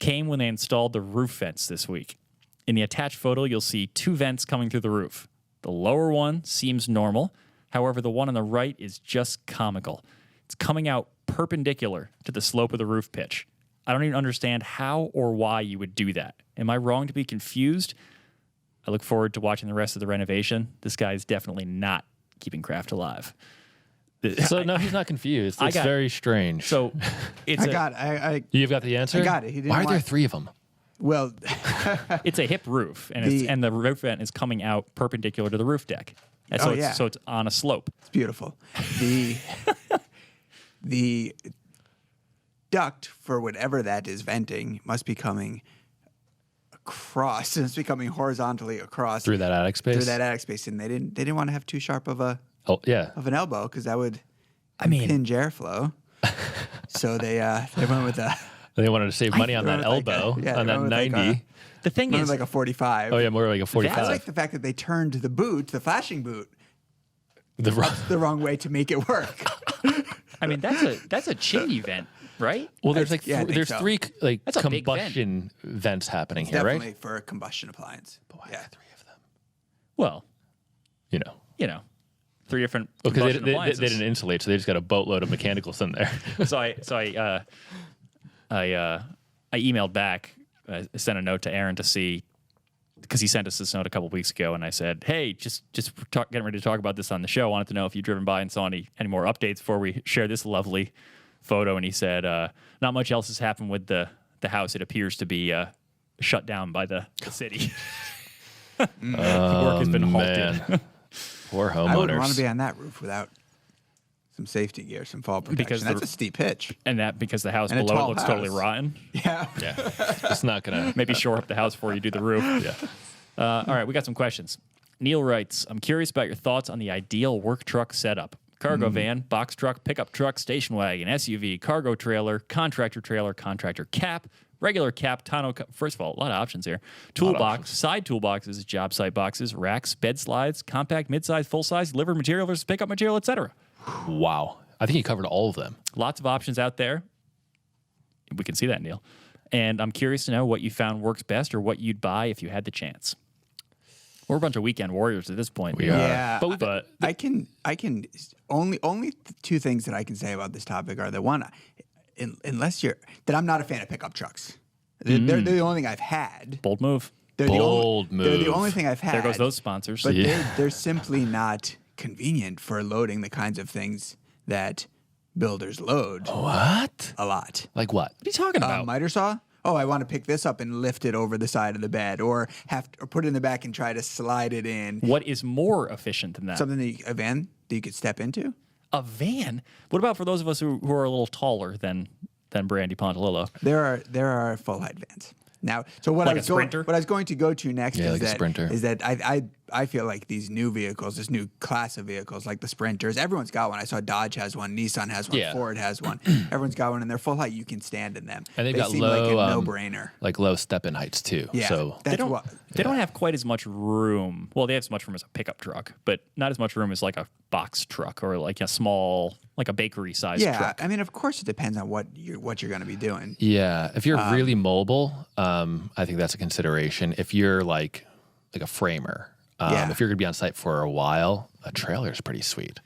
S2: came when they installed the roof vents this week. In the attached photo, you'll see two vents coming through the roof. The lower one seems normal. However, the one on the right is just comical. It's coming out perpendicular to the slope of the roof pitch. I don't even understand how or why you would do that. Am I wrong to be confused? I look forward to watching the rest of the renovation. This guy is definitely not keeping craft alive.
S1: So no, he's not confused.
S2: I
S1: It's
S2: got-
S1: very strange.
S2: So it's
S1: You've got the answer?
S3: I got it. He didn't
S1: Why are there
S3: want-
S1: three of them?
S3: Well,
S2: it's a hip roof, and and the roof vent is coming out perpendicular to the roof deck. And so,
S3: Oh, yeah.
S2: so it's on a slope.
S3: it's beautiful. The duct for whatever that is venting must be coming across. It's becoming horizontally across
S1: Through that attic space?
S3: through that attic space, and they didn't want to have too sharp of
S1: Oh, yeah.
S3: an elbow because that would
S2: mean-
S3: impinge airflow. So they went with a
S1: They wanted to save money on
S3: they
S1: that
S3: went with like
S1: elbow,
S3: a- yeah,
S1: on
S3: they
S1: that
S3: went with like
S1: 90.
S2: The thing
S3: went
S2: is,
S3: with like a 45.
S1: Oh, yeah, more like a 45.
S3: I like the fact that they turned the boot, the flashing boot,
S1: The ro-
S3: the wrong way to make it work.
S2: I mean, that's a chimney vent, right?
S1: well, there's like
S3: Yeah, I think
S1: there's
S3: so.
S1: three like
S2: That's a big
S1: combustion vents happening here,
S3: Definitely
S1: right?
S3: for a combustion appliance. Yeah.
S1: Three of them.
S2: Well,
S1: You know.
S2: three different
S1: Because
S2: combustion
S1: they
S2: appliances.
S1: didn't insulate, so they just got a boatload of mechanicals in there.
S2: So I emailed back, I sent a note to Aaron to see, because he sent us this note a couple weeks ago, and I said, hey, just getting ready to talk about this on the show. I wanted to know if you've driven by and saw any more updates before we share this lovely photo. And he said, not much else has happened with the house. It appears to be shut down by the city. The work has been halted.
S1: Man. Poor
S3: I wouldn't want
S1: homeowners.
S3: to be on that roof without some safety gear, some fall protection.
S2: Because
S3: That's
S2: the-
S3: a steep pitch.
S2: And that because the house
S3: And a
S2: below it
S3: tall
S2: looks totally
S3: house.
S2: rotten.
S3: Yeah.
S1: Yeah. It's not going to.
S2: Maybe shore up the house before you do the roof.
S1: Yeah.
S2: All right, we got some questions. Neil writes, I'm curious about your thoughts on the ideal work truck setup. Cargo van, box truck, pickup truck, station wagon, SUV, cargo trailer, contractor cap, regular cap, tonneau. First of all, a lot of options here. Toolbox, side toolboxes, job site boxes, racks, bed slides, compact, midsize, full size, delivered material versus pickup material, etc.
S1: Wow. I think you covered all of them.
S2: Lots of options out there. We can see that, Neil. And I'm curious to know what you found works best or what you'd buy if you had the chance. We're a bunch of weekend warriors at this point.
S1: We are.
S3: Yeah.
S2: But
S3: I can only two things that I can say about this topic are the one, unless that I'm not a fan of pickup trucks. They're the only thing I've had.
S2: bold move.
S3: They're
S1: Bold
S3: They're the
S1: move.
S3: only thing I've had.
S2: There goes those sponsors.
S3: But
S1: Yeah.
S3: they're simply not convenient for loading the kinds of things that builders load
S1: What?
S3: a lot.
S1: Like what?
S2: What are you talking about?
S3: Miter saw? Oh, I want to pick this up and lift it over the side of the bed, or put it in the back and try to slide it in.
S2: What is more efficient than that?
S3: Something a van that you could step into.
S2: A van? What about for those of us who are a little taller than Brandy Pontalillo?
S3: There are full height vans. Now, so what
S2: Like
S3: I
S2: a
S3: was
S2: Sprinter?
S3: what I was going to go to next
S1: Yeah, like a Sprinter.
S3: is that I feel like these new vehicles, this new class of vehicles, like the Sprinters, everyone's got one. I saw Dodge has one, Nissan has one,
S1: Yeah.
S3: Ford has one. Everyone's got one, and they're full height. You can stand in them.
S1: And they've
S3: they
S1: got
S3: seem
S1: low,
S3: like a no-brainer.
S1: like low step-in heights too.
S3: Yeah,
S1: So
S3: that's
S2: They don't.
S3: what.
S2: They don't have quite as much room. Well, they have as much room as a pickup truck, but not as much room as like a box truck or like a small, like a bakery size
S3: Yeah,
S2: truck.
S3: I mean, of course, it depends on what you're going to be doing.
S1: yeah, if you're really mobile, I think that's a consideration. If you're like a framer,
S3: Yeah.
S1: if you're going to be on site for a while, a trailer is pretty sweet.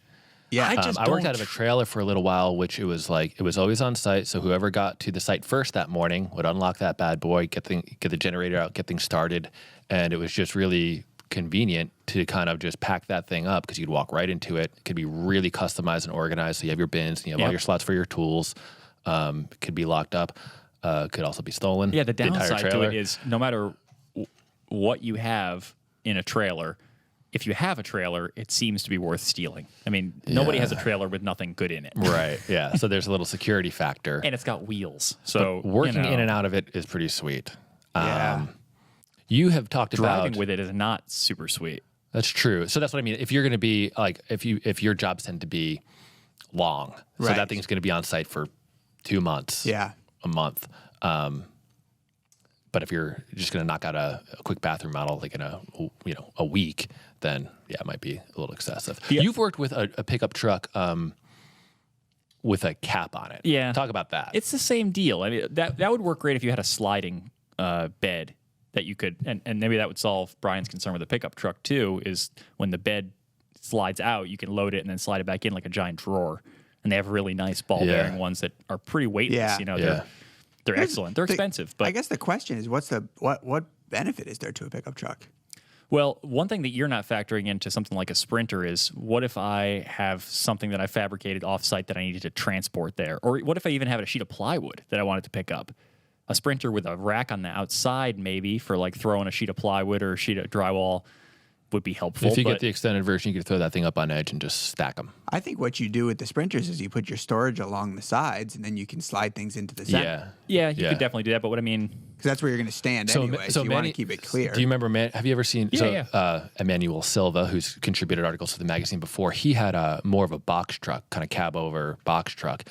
S3: Yeah,
S1: I worked out of a trailer for a little while, which it was always on site. So whoever got to the site first that morning would unlock that bad boy, get the generator out, get things started, and it was just really convenient to kind of just pack that thing up because you could walk right into it. It could be really customized and organized. So you have your bins, and you have all your slots for your tools. It could be locked up. Could also be stolen.
S2: Yeah, the
S1: entire
S2: downside to
S1: trailer.
S2: it is no matter what you have in a trailer, if you have a trailer, it seems to be worth stealing. I mean, nobody has a trailer with nothing good in it.
S1: Right. Yeah. So there's a little security factor.
S2: And it's got wheels. So
S1: Working
S2: you know,
S1: in and out of it is pretty sweet.
S3: Yeah.
S1: You have talked
S2: driving
S1: about
S2: with it is not super sweet.
S1: That's true. So that's what I mean. If you're going to be like, if your jobs tend to be long, so
S3: Right.
S1: that thing's going to be on site for 2 months,
S3: Yeah.
S1: a month. But if you're just going to knock out a quick bathroom model like in a week, then yeah, it might be a little excessive.
S2: Yeah.
S1: You've worked with a pickup truck with a cap on it.
S2: Yeah.
S1: Talk about that.
S2: It's the same deal. I mean, that would work great if you had a sliding bed that you could, and maybe that would solve Brian's concern with the pickup truck too, is when the bed slides out, you can load it and then slide it back in like a giant drawer. And they have really nice ball bearing ones that are pretty weightless.
S3: Yeah.
S2: You know,
S1: Yeah.
S2: they're excellent. They're expensive, but
S3: I guess the question is, what benefit is there to a pickup truck?
S2: well, one thing that you're not factoring into something like a Sprinter is what if I have something that I fabricated offsite that I needed to transport there? Or what if I even have a sheet of plywood that I wanted to pick up? A Sprinter with a rack on the outside, maybe for like throwing a sheet of plywood or a sheet of drywall would be helpful.
S1: if you
S2: but
S1: get the extended version, you could throw that thing up on edge and just stack them.
S3: I think what you do with the Sprinters is you put your storage along the sides, and then you can slide things into the center.
S2: yeah, you could definitely do that. But what I mean,
S3: Because that's where you're going to stand anyway. So you want to keep it clear.
S1: Do you remember? Have you ever seen?
S2: Yeah,
S1: Emmanuel Silva, who's contributed articles to the magazine before. He had a more of a box truck, kind of cab over box truck,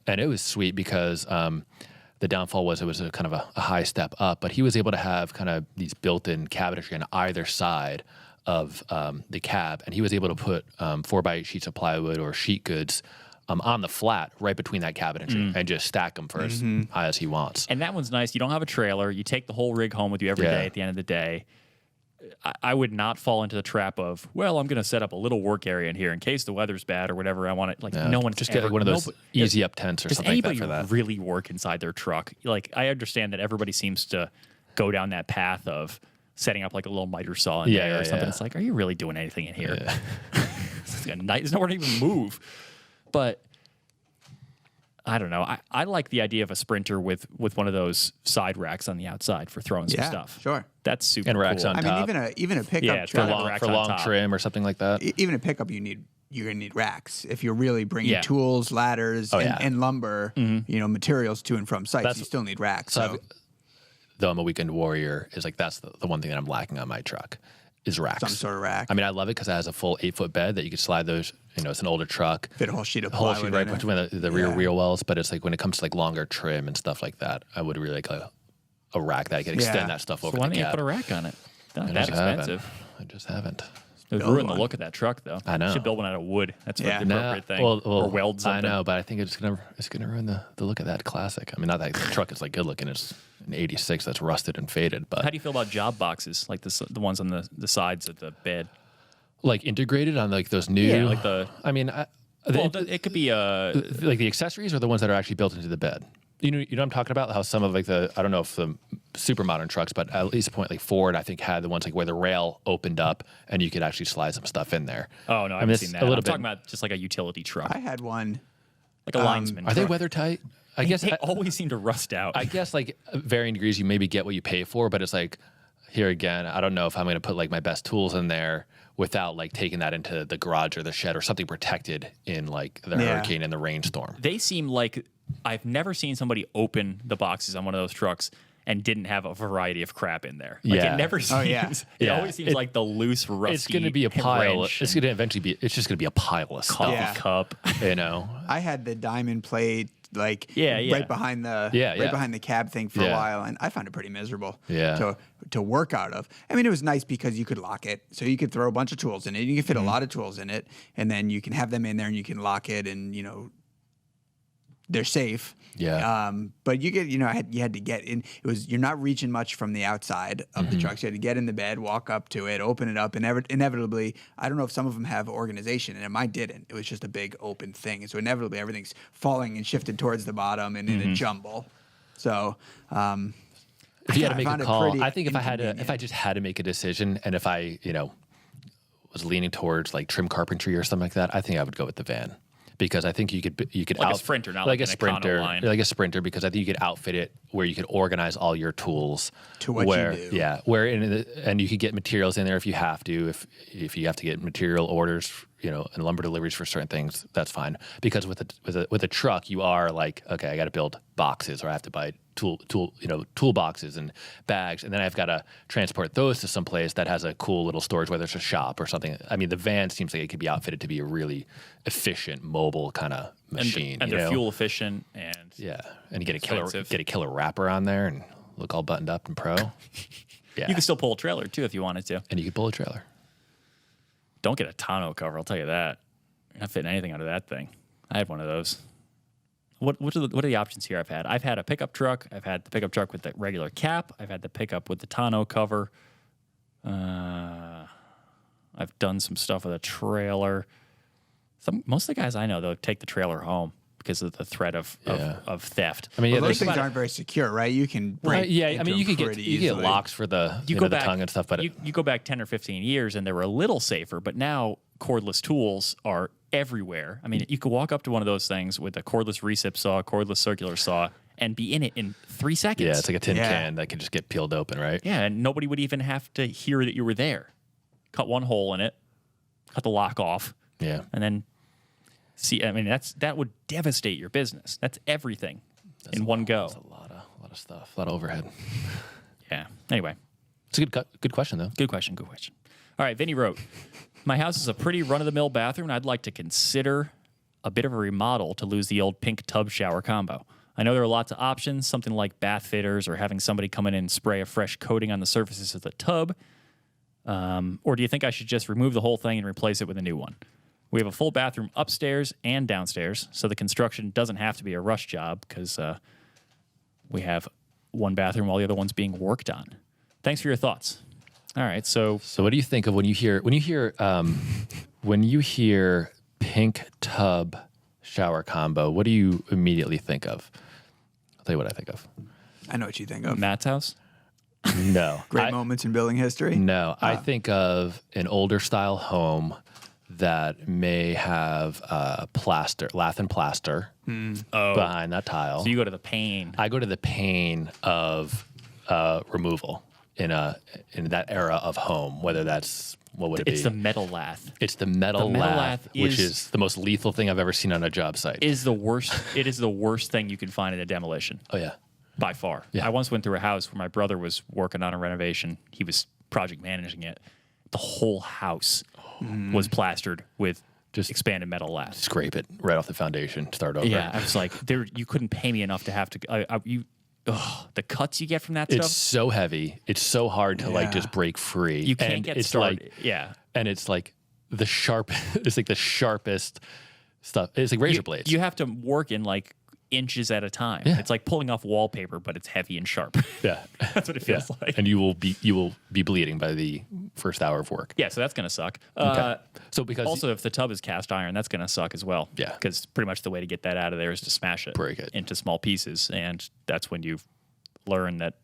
S1: and it was sweet because the downfall was it was a kind of a high step up, but he was able to have kind of these built-in cabinetry on either side of the cab, and he was able to put 4x8 sheets of plywood or sheet goods on the flat right between that cabinetry and just stack them for as high as he wants.
S2: and that one's nice. You don't have a trailer. You take the whole rig home with you every day at the end of the day. I would not fall into the trap of, well, I'm going to set up a little work area in here in case the weather's bad or whatever. I want it. Like no one
S1: just get like one of those easy up tents or
S2: does
S1: something like that
S2: anybody
S1: for that.
S2: really work inside their truck? Like I understand that everybody seems to go down that path of setting up like a little miter saw in there or something. It's like, are you really doing anything in here? There's nowhere to even move. But I don't know. I like the idea of a Sprinter with one of those side racks on the outside for throwing some stuff.
S3: Sure.
S2: That's super
S1: And racks
S2: cool.
S1: on
S3: I
S1: top.
S3: mean, even a pickup
S2: Yeah, it's
S3: truck,
S2: racks
S1: for
S2: on
S1: long
S2: top.
S1: trim or something like that.
S3: even a pickup, you're going to need racks if you're really bringing tools, ladders, and lumber, materials to and from sites. You still need racks. So.
S1: Though I'm a weekend warrior, is like that's the one thing that I'm lacking on my truck is racks.
S3: Some sort of rack.
S1: I mean, I love it because it has a full 8-foot bed that you could slide those. It's an older truck.
S3: Fit a whole sheet of
S1: Whole
S3: plywood
S1: sheet right
S3: in it.
S1: between the rear wheel wells. But it's like when it comes to like longer trim and stuff like that, I would really like a rack that I could extend that stuff over
S2: So why
S1: the
S2: don't you
S1: cab.
S2: put a rack on it? Not
S1: I
S2: that
S1: just haven't.
S2: expensive.
S1: I just haven't.
S2: It would
S3: Build
S2: ruin the
S3: one.
S2: look of that truck, though.
S1: I know.
S2: You should build one out of wood. That's what the
S1: Nah,
S2: appropriate thing.
S1: well,
S2: or weld something.
S1: I know, but I think it's gonna ruin the look of that classic. I mean, not that the truck is like good looking. It's an '86 that's rusted and faded, but
S2: How do you feel about job boxes, like the ones on the sides of the bed?
S1: like integrated on like those new.
S2: Yeah, like the.
S1: I mean,
S2: It could be
S1: like the accessories or the ones that are actually built into the bed. You know what I'm talking about? How some of like I don't know if the super modern trucks, but at least a point like Ford, I think had the ones like where the rail opened up and you could actually slide some stuff in there.
S2: Oh no, I haven't
S1: mean,
S2: seen
S1: it's
S2: that.
S1: a little
S2: I'm
S1: bit-
S2: talking about just like a utility truck,
S3: I had one.
S2: like a linesman.
S1: Are they
S2: truck.
S1: weather tight? I guess
S2: They always seem to rust out.
S1: I guess like varying degrees, you maybe get what you pay for, but it's like here again, I don't know if I'm going to put like my best tools in there without like taking that into the garage or the shed or something protected in like the hurricane and the rainstorm.
S2: They seem like I've never seen somebody open the boxes on one of those trucks and didn't have a variety of crap in there. Like it never seems. It always seems like the loose, rusty.
S1: It's going to be a pile. It's going to eventually be. It's just going to be a pile of
S2: coffee
S1: stuff.
S2: cup.
S1: You know.
S3: I had the diamond plate right behind the behind the cab thing for a while, and I found it pretty miserable. To work out of. I mean, it was nice because you could lock it, so you could throw a bunch of tools in it. You could fit a lot of tools in it, and then you can have them in there, and you can lock it, and they're safe. But you had to get in. You're not reaching much from the outside of the trucks. You had to get in the bed, walk up to it, open it up, and inevitably, I don't know if some of them have organization, and mine didn't. It was just a big open thing, and so inevitably everything's falling and shifted towards the bottom and in a jumble. So,
S1: if you had to make a call, I think if I just had to make a decision, and if I was leaning towards like trim carpentry or something like that, I think I would go with the van. Because I think you could
S2: like a Sprinter, not like a
S1: Sprinter,
S2: line.
S1: like a Sprinter. Because I think you could outfit it where you could organize all your tools
S3: to what you do.
S1: Yeah, and you could get materials in there if you have to. If you have to get material orders, and lumber deliveries for certain things, that's fine. Because with a truck, you are like, okay, I got to build boxes, or I have to buy tool boxes and bags, and then I've got to transport those to some place that has a cool little storage, whether it's a shop or something. I mean, the van seems like it could be outfitted to be a really efficient, mobile kind of machine.
S2: And they're fuel efficient, and
S1: and you get a killer wrapper on there and look all buttoned up and pro.
S2: You can still pull a trailer too if you wanted to.
S1: And you can pull a trailer.
S2: Don't get a tonneau cover, I'll tell you that. You're not fitting anything under that thing. I had one of those. What are the options here I've had? I've had a pickup truck. I've had the pickup truck with the regular cap. I've had the pickup with the tonneau cover. I've done some stuff with a trailer. Most of the guys I know, though, take the trailer home because of the threat of theft.
S3: I mean, those things aren't very secure, right? You can break
S1: you get locks for the tongue and stuff, but
S2: you go back 10 or 15 years and they were a little safer, but now cordless tools are everywhere. I mean, you could walk up to one of those things with a cordless recip saw, cordless circular saw, and be in it in 3 seconds.
S1: Yeah, it's like a tin can that can just get peeled open, right?
S2: Yeah, and nobody would even have to hear that you were there. Cut one hole in it, cut the lock off, and then that would devastate your business. That's everything in one go.
S1: That's a lot of stuff, a lot of overhead.
S2: Yeah. Anyway,
S1: it's a good question though.
S2: Good question. All right, Vinny wrote, my house is a pretty run-of-the-mill bathroom, and I'd like to consider a bit of a remodel to lose the old pink tub shower combo. I know there are lots of options, something like bath fitters or having somebody come in and spray a fresh coating on the surfaces of the tub. Or do you think I should just remove the whole thing and replace it with a new one? We have a full bathroom upstairs and downstairs, so the construction doesn't have to be a rush job because we have one bathroom while the other one's being worked on. Thanks for your thoughts. All right, so
S1: what do you think of when you hear pink tub shower combo? What do you immediately think of? I'll tell you what I think of.
S3: I know what you think of.
S2: Matt's house?
S1: No.
S3: Great moments in building history?
S1: No. I think of an older style home that may have lath and plaster behind that tile.
S2: So you go to the pane.
S1: I go to the pane of removal in that era of home, whether that's, what would it be?
S2: It's the metal lath.
S1: It's the metal lath, which is the most lethal thing I've ever seen on a job site.
S2: It is the worst thing you can find in a demolition.
S1: Oh, yeah.
S2: By far. Yeah. I once went through a house where my brother was working on a renovation. He was project managing it. The whole house was plastered with just expanded metal lath.
S1: Scrape it right off the foundation, start over.
S2: Yeah, I was like, you couldn't pay me enough to have to. The cuts you get from that stuff.
S1: It's so heavy. It's so hard to just break free.
S2: You can't get started.
S1: And it's like the sharp. It's like the sharpest stuff. It's like razor blades.
S2: You have to work in like inches at a time. Yeah. It's like pulling off wallpaper, but it's heavy and sharp.
S1: Yeah,
S2: that's what it feels like.
S1: And you will be bleeding by the first hour of work.
S2: Yeah, so that's gonna suck.
S1: Okay. So because
S2: also if the tub is cast iron, that's gonna suck as well.
S1: Yeah,
S2: because pretty much the way to get that out of there is to smash it,
S1: break it
S2: into small pieces, and that's when you learn that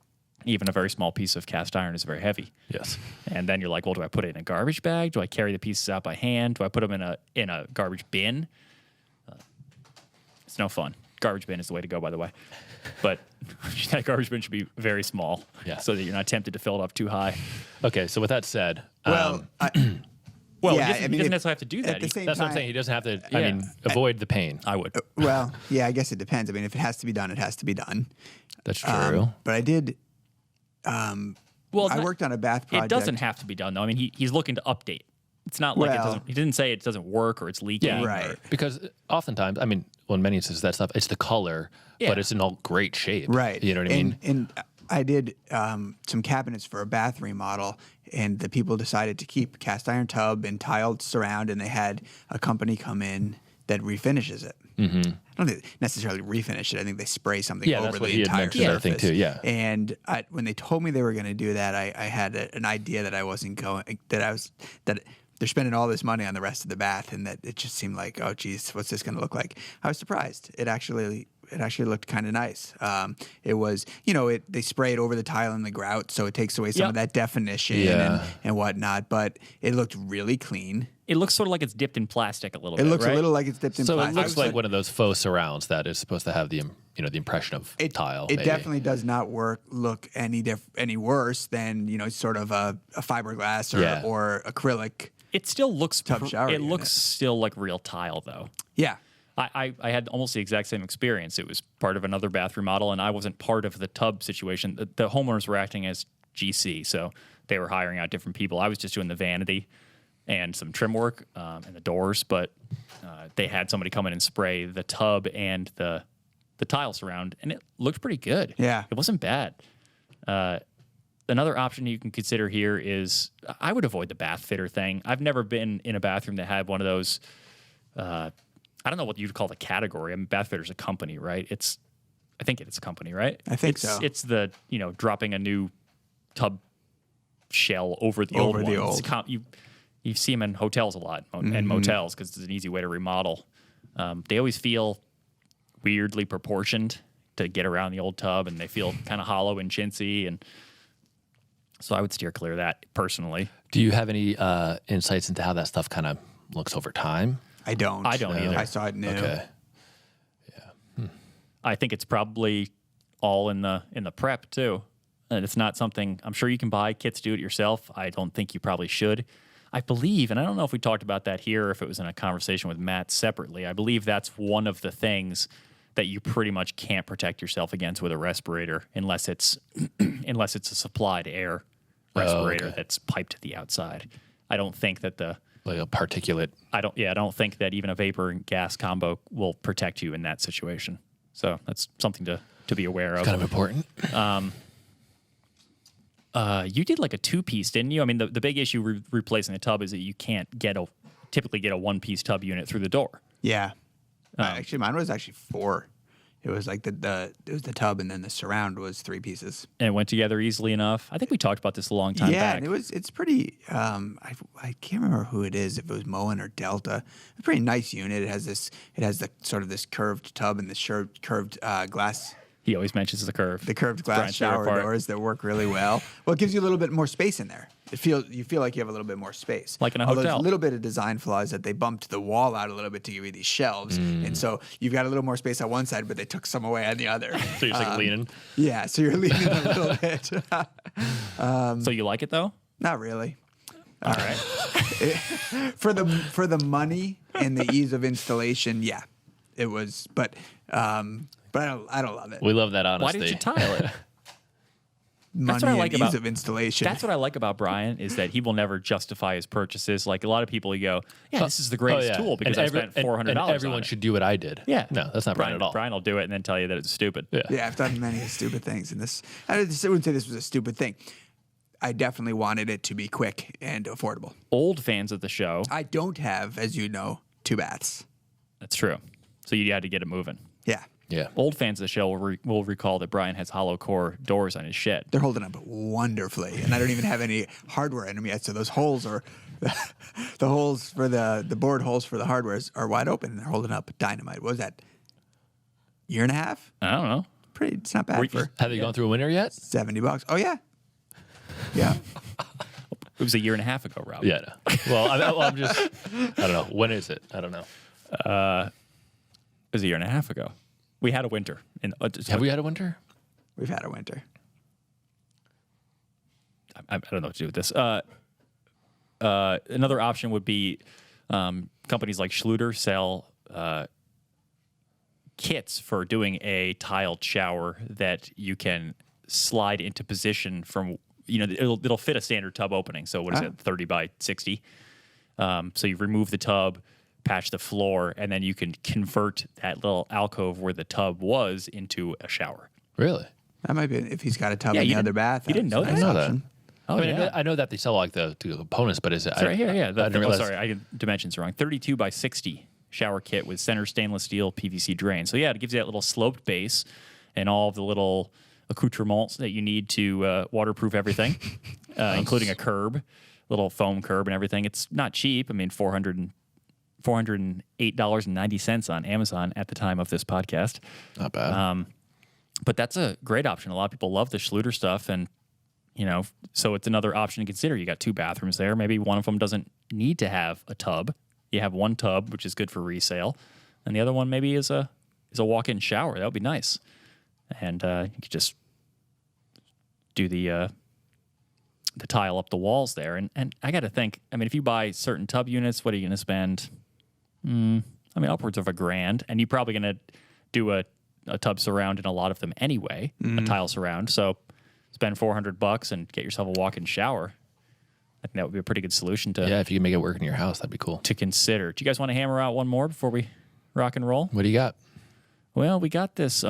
S2: even a very small piece of cast iron is very heavy.
S1: Yes.
S2: And then you're like, well, do I put it in a garbage bag? Do I carry the pieces out by hand? Do I put them in a garbage bin? It's no fun. garbage bin is the way to go, by the way. But that garbage bin should be very small, so that you're not tempted to fill it up too high.
S1: Okay, so with that said,
S3: Well,
S2: he doesn't necessarily have to do that.
S3: at the same
S1: that's what I'm
S3: time-
S1: saying. He doesn't have to. I mean, avoid the pain.
S2: I would.
S3: Well, yeah, I guess it depends. I mean, if it has to be done, it has to be done.
S1: That's true.
S3: But I did.
S2: Well,
S3: I worked on a bath project.
S2: It doesn't have to be done, though. I mean, he's looking to update. It's not like it
S3: Well-
S2: doesn't. He didn't say it doesn't work or it's leaking.
S1: Yeah,
S3: Right.
S1: Because oftentimes, I mean, well, in many instances, that stuff, it's the color,
S2: Yeah.
S1: but it's in all great shape.
S3: Right.
S1: You know what I mean?
S3: And I did some cabinets for a bath remodel, and the people decided to keep cast iron tub and tiled surround, and they had a company come in that refinishes it. Mm-hmm. I don't think they necessarily refinish it. I think they spray something
S1: Yeah,
S3: over
S1: that's what
S3: the
S1: he had
S3: entire
S1: mentioned,
S3: surface.
S1: I think, too, yeah.
S3: And when they told me they were going to do that, I had an idea that I wasn't going. That they're spending all this money on the rest of the bath, and that it just seemed like, oh, geez, what's this going to look like? I was surprised. It actually looked kind of nice. It was, they spray it over the tile and the grout, so it takes away some of that definition and whatnot. But it looked really clean.
S2: It looks sort of like it's dipped in plastic a little
S3: It
S2: bit.
S3: looks
S2: right?
S3: a little like it's dipped in
S1: So
S3: plastic.
S1: it looks like one of those faux surrounds that is supposed to have the the impression of tile.
S3: It
S1: maybe.
S3: definitely does not look any worse than sort of a fiberglass or acrylic.
S2: It still looks.
S3: Tub shower
S2: It
S3: unit.
S2: looks still like real tile, though.
S3: Yeah.
S2: I had almost the exact same experience. It was part of another bath remodel, and I wasn't part of the tub situation. The homeowners were acting as GC, so they were hiring out different people. I was just doing the vanity and some trim work and the doors, but they had somebody come in and spray the tub and the tile surround, and it looked pretty good.
S3: Yeah.
S2: It wasn't bad. Another option you can consider here is I would avoid the bath fitter thing. I've never been in a bathroom that had one of those. I don't know what you'd call the category. I mean, bath fitter's a company, right? I think it's a company, right?
S3: I think
S2: it's,
S3: so.
S2: It's the dropping a new tub shell over the old one. You see them in hotels a lot and motels because it's an easy way to remodel. They always feel weirdly proportioned to get around the old tub, and they feel kind of hollow and chintzy, and so I would steer clear of that personally.
S1: Do you have any insights into how that stuff kind of looks over time?
S3: I don't.
S2: either.
S3: I saw it new.
S1: Okay.
S2: I think it's probably all in the prep too. And it's not something I'm sure you can buy kits, do it yourself. I don't think you probably should. I believe, and I don't know if we talked about that here or if it was in a conversation with Matt separately. I believe that's one of the things that you pretty much can't protect yourself against with a respirator unless it's a supplied air respirator that's piped to the outside. I don't think that
S1: like a particulate.
S2: I don't think that even a vapor and gas combo will protect you in that situation. So that's something to be aware of.
S1: Kind of important.
S2: You did like a 2-piece, didn't you? I mean, the big issue replacing a tub is that you can't typically get a 1-piece tub unit through the door.
S3: Yeah. Actually, mine was actually 4. It was like it was the tub, and then the surround was 3 pieces.
S2: And it went together easily enough. I think we talked about this a long time back.
S3: Yeah, and it's pretty. I can't remember who it is. If it was Moen or Delta, a pretty nice unit. It has the sort of this curved tub and this curved glass.
S2: He always mentions the curve.
S3: The curved glass
S2: Brian's favorite
S3: shower
S2: part.
S3: doors that work really well. Well, it gives you a little bit more space in there. You feel like you have a little bit more space.
S2: Like in a
S3: Although
S2: hotel.
S3: There's a little bit of design flaws that they bumped the wall out a little bit to give you these shelves. And so you've got a little more space on one side, but they took some away on the other.
S1: So you're just like leaning.
S3: Yeah, so you're leaning a little bit.
S2: So you like it though?
S3: Not really.
S2: All right.
S3: For the money and the ease of installation, yeah, it was. But I don't love it.
S1: We love that
S2: Why
S1: honesty.
S2: didn't you tile it?
S3: Money
S2: what I
S3: and
S2: like
S3: ease
S2: about-
S3: of installation.
S2: That's what I like about Brian is that he will never justify his purchases. Like a lot of people, you go, "Yeah, this is the greatest tool because I spent $400."
S1: And everyone should do what I did.
S2: Yeah,
S1: No, that's not Brian at all.
S2: Brian will do it and then tell you that it's stupid.
S3: Yeah, I've done many stupid things, and I wouldn't say this was a stupid thing. I definitely wanted it to be quick and affordable.
S2: Old fans of the show,
S3: I don't have, as you know, 2 baths.
S2: that's true. So you had to get it moving.
S3: Yeah,
S1: Yeah.
S2: Old fans of the show will recall that Brian has hollow core doors on his shed.
S3: they're holding up wonderfully, and I don't even have any hardware in them yet. So those holes are the holes for the board holes for the hardware are wide open, and they're holding up dynamite. What was that? Year and a half?
S2: I don't know.
S3: It's not bad for
S1: Have they gone through a winter yet?
S3: $70. Oh yeah, yeah.
S2: It was a year and a half ago, Rob.
S1: Yeah. No. Well, I'm just. I don't know. When is it? I don't know.
S2: It was a year and a half ago. We had a winter.
S1: Have we had a winter?
S3: We've had a winter.
S2: I don't know what to do with this. Another option would be companies like Schluter sell kits for doing a tiled shower that you can slide into position from, it'll fit a standard tub opening. So what is it, 30 by 60? So you remove the tub, patch the floor, and then you can convert that little alcove where the tub was into a shower.
S1: Really?
S3: That might be if he's got a tub in the other bath.
S2: You didn't know that?
S1: I know that.
S2: Oh,
S1: I know that they sell like the components, but is it?
S2: It's right here, yeah.
S1: I didn't realize.
S2: Sorry, I did dimensions wrong. 32 by 60 shower kit with center stainless steel PVC drain. So yeah, it gives you that little sloped base and all of the little accoutrements that you need to waterproof everything, including a curb, little foam curb and everything. It's not cheap. I mean, $408.90 on Amazon at the time of this podcast.
S1: Not bad.
S2: But that's a great option. A lot of people love the Schluter stuff, and so it's another option to consider. You got 2 bathrooms there. Maybe one of them doesn't need to have a tub. You have one tub, which is good for resale, and the other one maybe is a walk-in shower. That would be nice. And you could just do the tile up the walls there. And I got to think. I mean, if you buy certain tub units, what are you going to spend? Upwards of $1,000, and you're probably going to do a tub surround in a lot of them anyway, a tile surround. So spend $400 and get yourself a walk-in shower. I think that would be a pretty good solution to.
S1: Yeah, if you can make it work in your house, that'd be cool
S2: to consider. Do you guys want to hammer out one more before we rock and roll?
S1: What do you got?
S2: Well, we got this.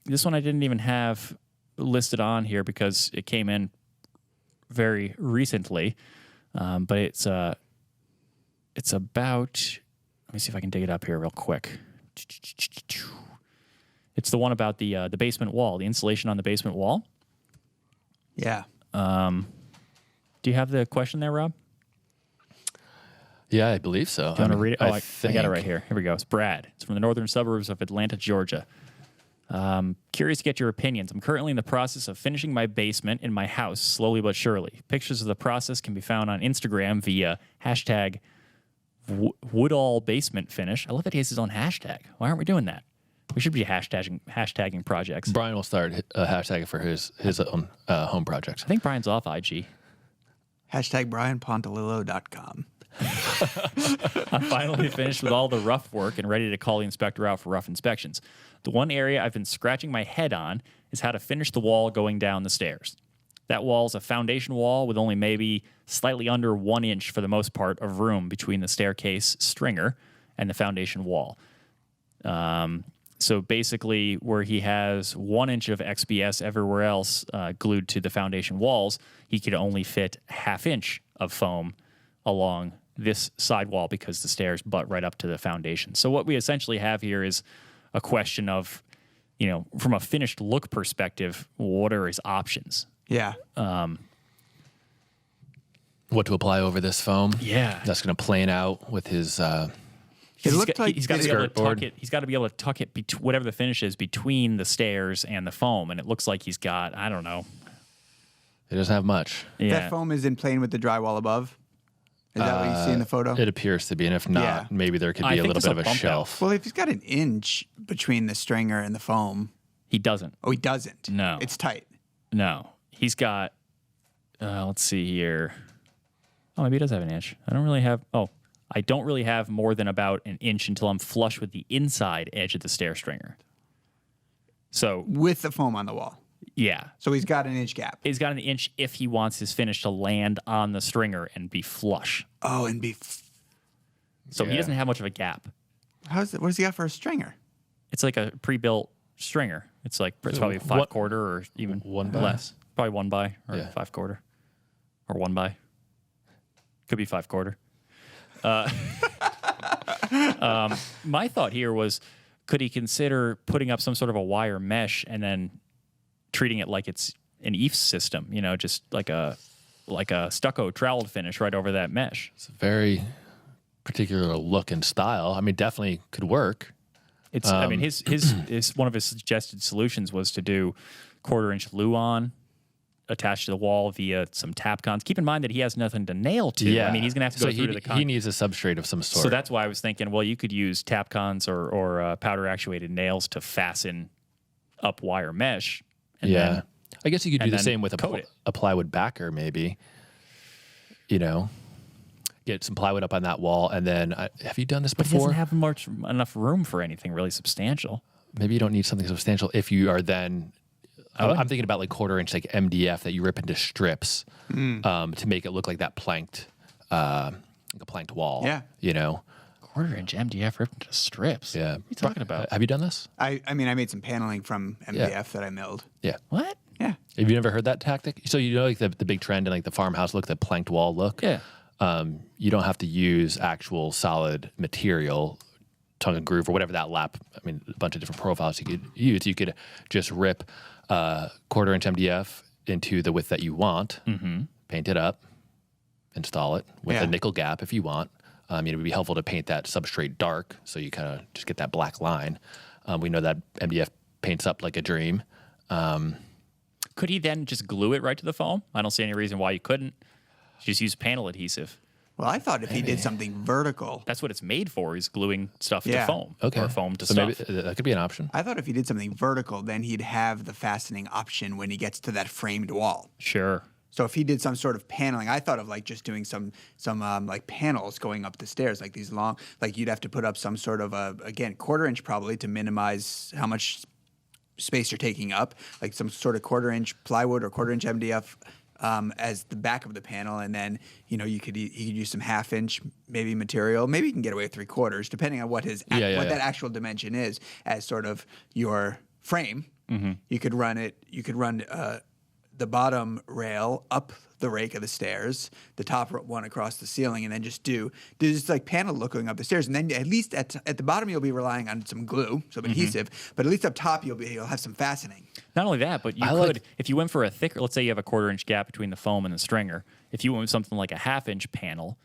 S2: This one I didn't even have listed on here because it came in very recently, but it's about. Let me see if I can dig it up here real quick. It's the one about the basement wall, the insulation on the basement wall.
S3: Yeah.
S2: Do you have the question there, Rob?
S1: Yeah, I believe so.
S2: Do you want to read it?
S1: I
S2: got it right here. Here we go. It's Brad. It's from the northern suburbs of Atlanta, Georgia. Curious to get your opinions. I'm currently in the process of finishing my basement in my house, slowly but surely. Pictures of the process can be found on Instagram via hashtag Woodall Basement Finish. I love that he has his own hashtag. Why aren't we doing that? We should be hashtagging projects.
S1: Brian will start hashtagging for his own home projects.
S2: I think Brian's off IG.
S3: Hashtag BrianPontalillo.com.
S2: I'm finally finished with all the rough work and ready to call the inspector out for rough inspections. The one area I've been scratching my head on is how to finish the wall going down the stairs. That wall is a foundation wall with only maybe slightly under 1 inch for the most part of room between the staircase stringer and the foundation wall. So basically where he has 1 inch of XBS everywhere else glued to the foundation walls, he could only fit ½ inch of foam along this side wall because the stairs butt right up to the foundation. So what we essentially have here is a question of, from a finished look perspective, what are his options?
S3: Yeah.
S1: What to apply over this foam?
S2: Yeah.
S1: That's going to plane out with his.
S3: It looked like
S2: he's got to be able to tuck it. He's got to be able to tuck it, whatever the finish is, between the stairs and the foam. And it looks like he's got, I don't know.
S1: It doesn't have much.
S2: Yeah.
S3: That foam is in plane with the drywall above. Is that what you see in the photo?
S1: It appears to be, and if not, maybe there could be a little bit of a shelf.
S3: Well, if he's got an inch between the stringer and the foam.
S2: He doesn't.
S3: Oh, he doesn't?
S2: No.
S3: It's tight.
S2: No. He's got, let's see here. Oh, maybe he does have an inch. I don't really have more than about an inch until I'm flush with the inside edge of the stair stringer. So
S3: with the foam on the wall.
S2: Yeah.
S3: So he's got an inch gap.
S2: He's got an inch if he wants his finish to land on the stringer and be flush.
S3: Oh, and be.
S2: So he doesn't have much of a gap.
S3: What does he got for a stringer?
S2: It's like a pre-built stringer. It's probably 5/4 or even less. Probably 1 by or 5/4 or 1 by. Could be 5/4. My thought here was, could he consider putting up some sort of a wire mesh and then treating it like it's an EIFS system, just like a stucco troweled finish right over that mesh.
S1: It's a very particular look and style. I mean, definitely could work.
S2: It's. I mean, his one of his suggested solutions was to do 1/4 inch Luan attached to the wall via some tap cons. Keep in mind that he has nothing to nail to.
S1: Yeah.
S2: I mean, he's going to have to go through to the con.
S1: He needs a substrate of some sort.
S2: So that's why I was thinking, well, you could use tap cons or powder actuated nails to fasten up wire mesh. And then,
S1: I guess you could do the
S2: then
S1: same with
S2: coat it.
S1: a plywood backer, maybe. You know, get some plywood up on that wall, and then have you done this
S2: But he
S1: before?
S2: doesn't have enough room for anything really substantial.
S1: Maybe you don't need something substantial if you are then. I'm thinking about like 1/4 inch like MDF that you rip into strips to make it look like that planked, like a planked wall.
S3: Yeah.
S1: You know.
S2: 1/4 inch MDF ripped into strips.
S1: Yeah.
S2: What are you talking about?
S1: Have you done this?
S3: I mean, I made some paneling from MDF that I milled.
S1: Yeah.
S2: What?
S3: Yeah.
S1: Have you never heard that tactic? So you know like the big trend in like the farmhouse look, the planked wall look?
S2: Yeah.
S1: You don't have to use actual solid material, tongue and groove or whatever that lap. I mean, a bunch of different profiles you could use. You could just rip 1/4 inch MDF into the width that you want, paint it up, install it with a nickel gap if you want. It would be helpful to paint that substrate dark so you kind of just get that black line. We know that MDF paints up like a dream.
S2: Could he then just glue it right to the foam? I don't see any reason why you couldn't. Just use panel adhesive.
S3: Well, I thought if he did something vertical,
S2: That's what it's made for, is gluing stuff to
S3: Yeah.
S2: foam.
S1: Okay.
S2: Or foam to
S1: so
S2: stuff.
S1: maybe that could be an option.
S3: I thought if he did something vertical, then he'd have the fastening option when he gets to that framed wall.
S2: Sure.
S3: So if he did some sort of paneling, I thought of like just doing some like panels going up the stairs, like these long, like you'd have to put up some sort of again 1/4 inch probably to minimize how much space you're taking up, like some sort of 1/4 inch plywood or 1/4 inch MDF as the back of the panel, and then he could use some 1/2 inch maybe material. Maybe you can get away with 3/4, depending on what that actual dimension is as sort of your frame. You could run the bottom rail up the rake of the stairs, the top one across the ceiling, and then just do just like panel looking up the stairs. And then at least at the bottom you'll be relying on some glue, some adhesive, but at least up top you'll have some fastening.
S2: Not only that, but you could, if you went for a thicker, let's say you have a 1/4 inch gap between the foam and the stringer, if you went with something like a 1/2 inch panel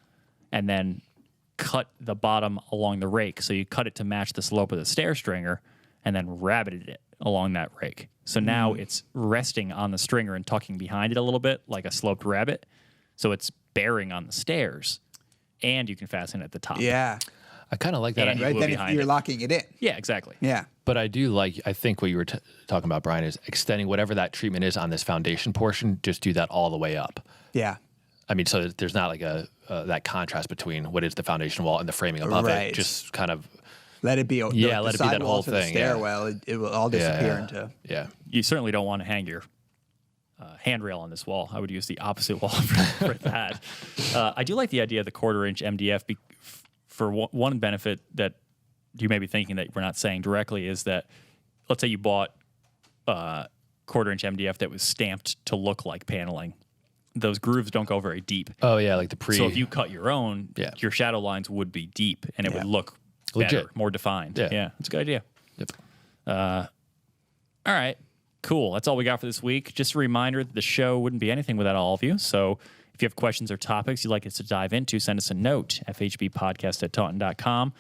S2: and then cut the bottom along the rake, so you cut it to match the slope of the stair stringer and then rabbited it along that rake. So now it's resting on the stringer and tucking behind it a little bit like a sloped rabbit. So it's bearing on the stairs and you can fasten it at the top.
S3: Yeah.
S1: I kind of like that.
S2: And
S3: Right
S2: glue
S3: then
S2: behind
S3: you're
S2: it.
S3: locking it in.
S2: Yeah, exactly.
S3: Yeah.
S1: But I think what you were talking about, Brian, is extending whatever that treatment is on this foundation portion, just do that all the way up.
S3: Yeah.
S1: I mean, so there's not like that contrast between what is the foundation wall and the framing above
S3: Right.
S1: it. Just kind of
S3: Let it be.
S1: let it be that
S3: sidewall
S1: whole
S3: to the
S1: thing. Yeah.
S3: stairwell. It will all disappear into.
S1: Yeah.
S2: You certainly don't want to hang your handrail on this wall. I would use the opposite wall for that. I do like the idea of the 1/4 inch MDF for one benefit that you may be thinking that we're not saying directly is that, let's say you bought 1/4 inch MDF that was stamped to look like paneling. Those grooves don't go very deep.
S1: Oh yeah, like the pre.
S2: So if you cut your own,
S1: Yeah.
S2: your shadow lines would be deep and it would look
S1: Legit.
S2: better, more defined.
S1: Yeah.
S2: It's a good idea.
S1: Yep.
S2: All right, cool. That's all we got for this week. Just a reminder that the show wouldn't be anything without all of you. So if you have questions or topics you'd like us to dive into, send us a note, fhbpodcast@taunton.com.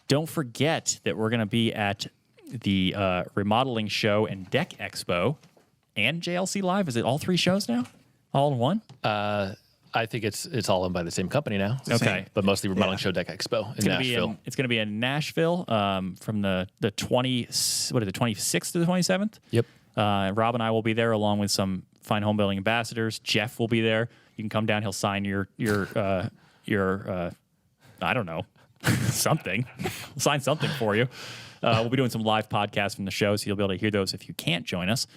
S2: Don't forget that we're going to be at the Remodeling Show and Deck Expo and JLC Live. Is it all 3 shows now? All in one?
S1: I think it's all owned by the same company now.
S2: Okay.
S1: But mostly Remodeling Show Deck Expo in Nashville.
S2: It's going to be in Nashville from the 26th to the 27th.
S1: Yep.
S2: Rob and I will be there along with some fine home building ambassadors. Jeff will be there. You can come down. He'll sign your I don't know, something. We'll sign something for you. We'll be doing some live podcasts from the show, so you'll be able to hear those if you can't join us.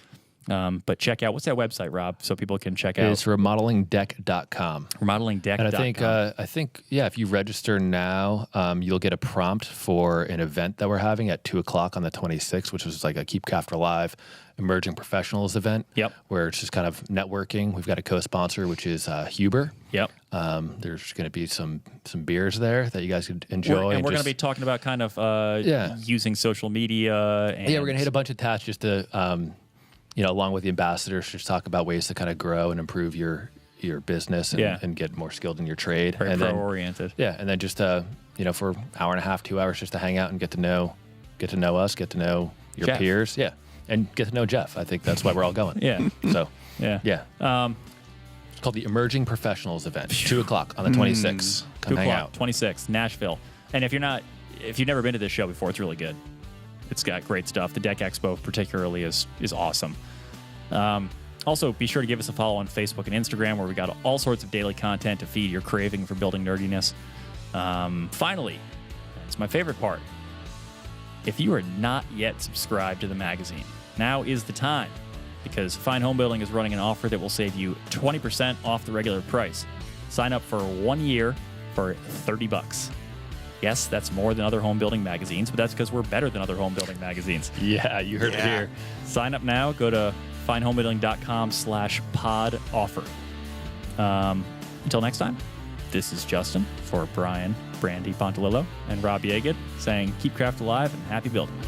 S2: But check out, what's that website, Rob, so people can check out?
S1: It's remodelingdeck.com.
S2: Remodelingdeck.com.
S1: And I think, if you register now, you'll get a prompt for an event that we're having at 2:00 on the 26th, which is like a Keep Crafter Live Emerging Professionals event.
S2: Yep.
S1: Where it's just kind of networking. We've got a co-sponsor, which is Huber.
S2: Yep.
S1: There's going to be some beers there that you guys could enjoy.
S2: And we're going to be talking about kind of using social media. And
S1: we're going to hit a bunch of tasks just to, along with the ambassadors, just talk about ways to kind of grow and improve your business and get more skilled in your trade.
S2: Very
S1: and
S2: pro-oriented.
S1: And then just for an hour and a half, 2 hours, just to hang out and get to know us, get to know your
S2: Jeff.
S1: peers. Yeah. and get to know Jeff. I think that's why we're all going.
S2: Yeah.
S1: So,
S2: Yeah.
S1: yeah. It's called the Emerging Professionals event, 2 o'clock on the 26th. Come
S2: 2
S1: hang
S2: o'clock,
S1: out.
S2: 26th, Nashville. And if you've never been to this show before, it's really good. It's got great stuff. The Deck Expo particularly is awesome. Also, be sure to give us a follow on Facebook and Instagram, where we got all sorts of daily content to feed your craving for building nerdiness. Finally, it's my favorite part. If you are not yet subscribed to the magazine, now is the time, because Fine Homebuilding is running an offer that will save you 20% off the regular price. Sign up for 1 year for $30. Yes, that's more than other home building magazines, but that's because we're better than other home building magazines.
S1: Yeah, you heard it here.
S2: Sign up now. Go to finehomebuilding.com/pod offer. Until next time, this is Justin for Brian, Brandy Pontalillo, and Rob Yeagood saying keep craft alive and happy building.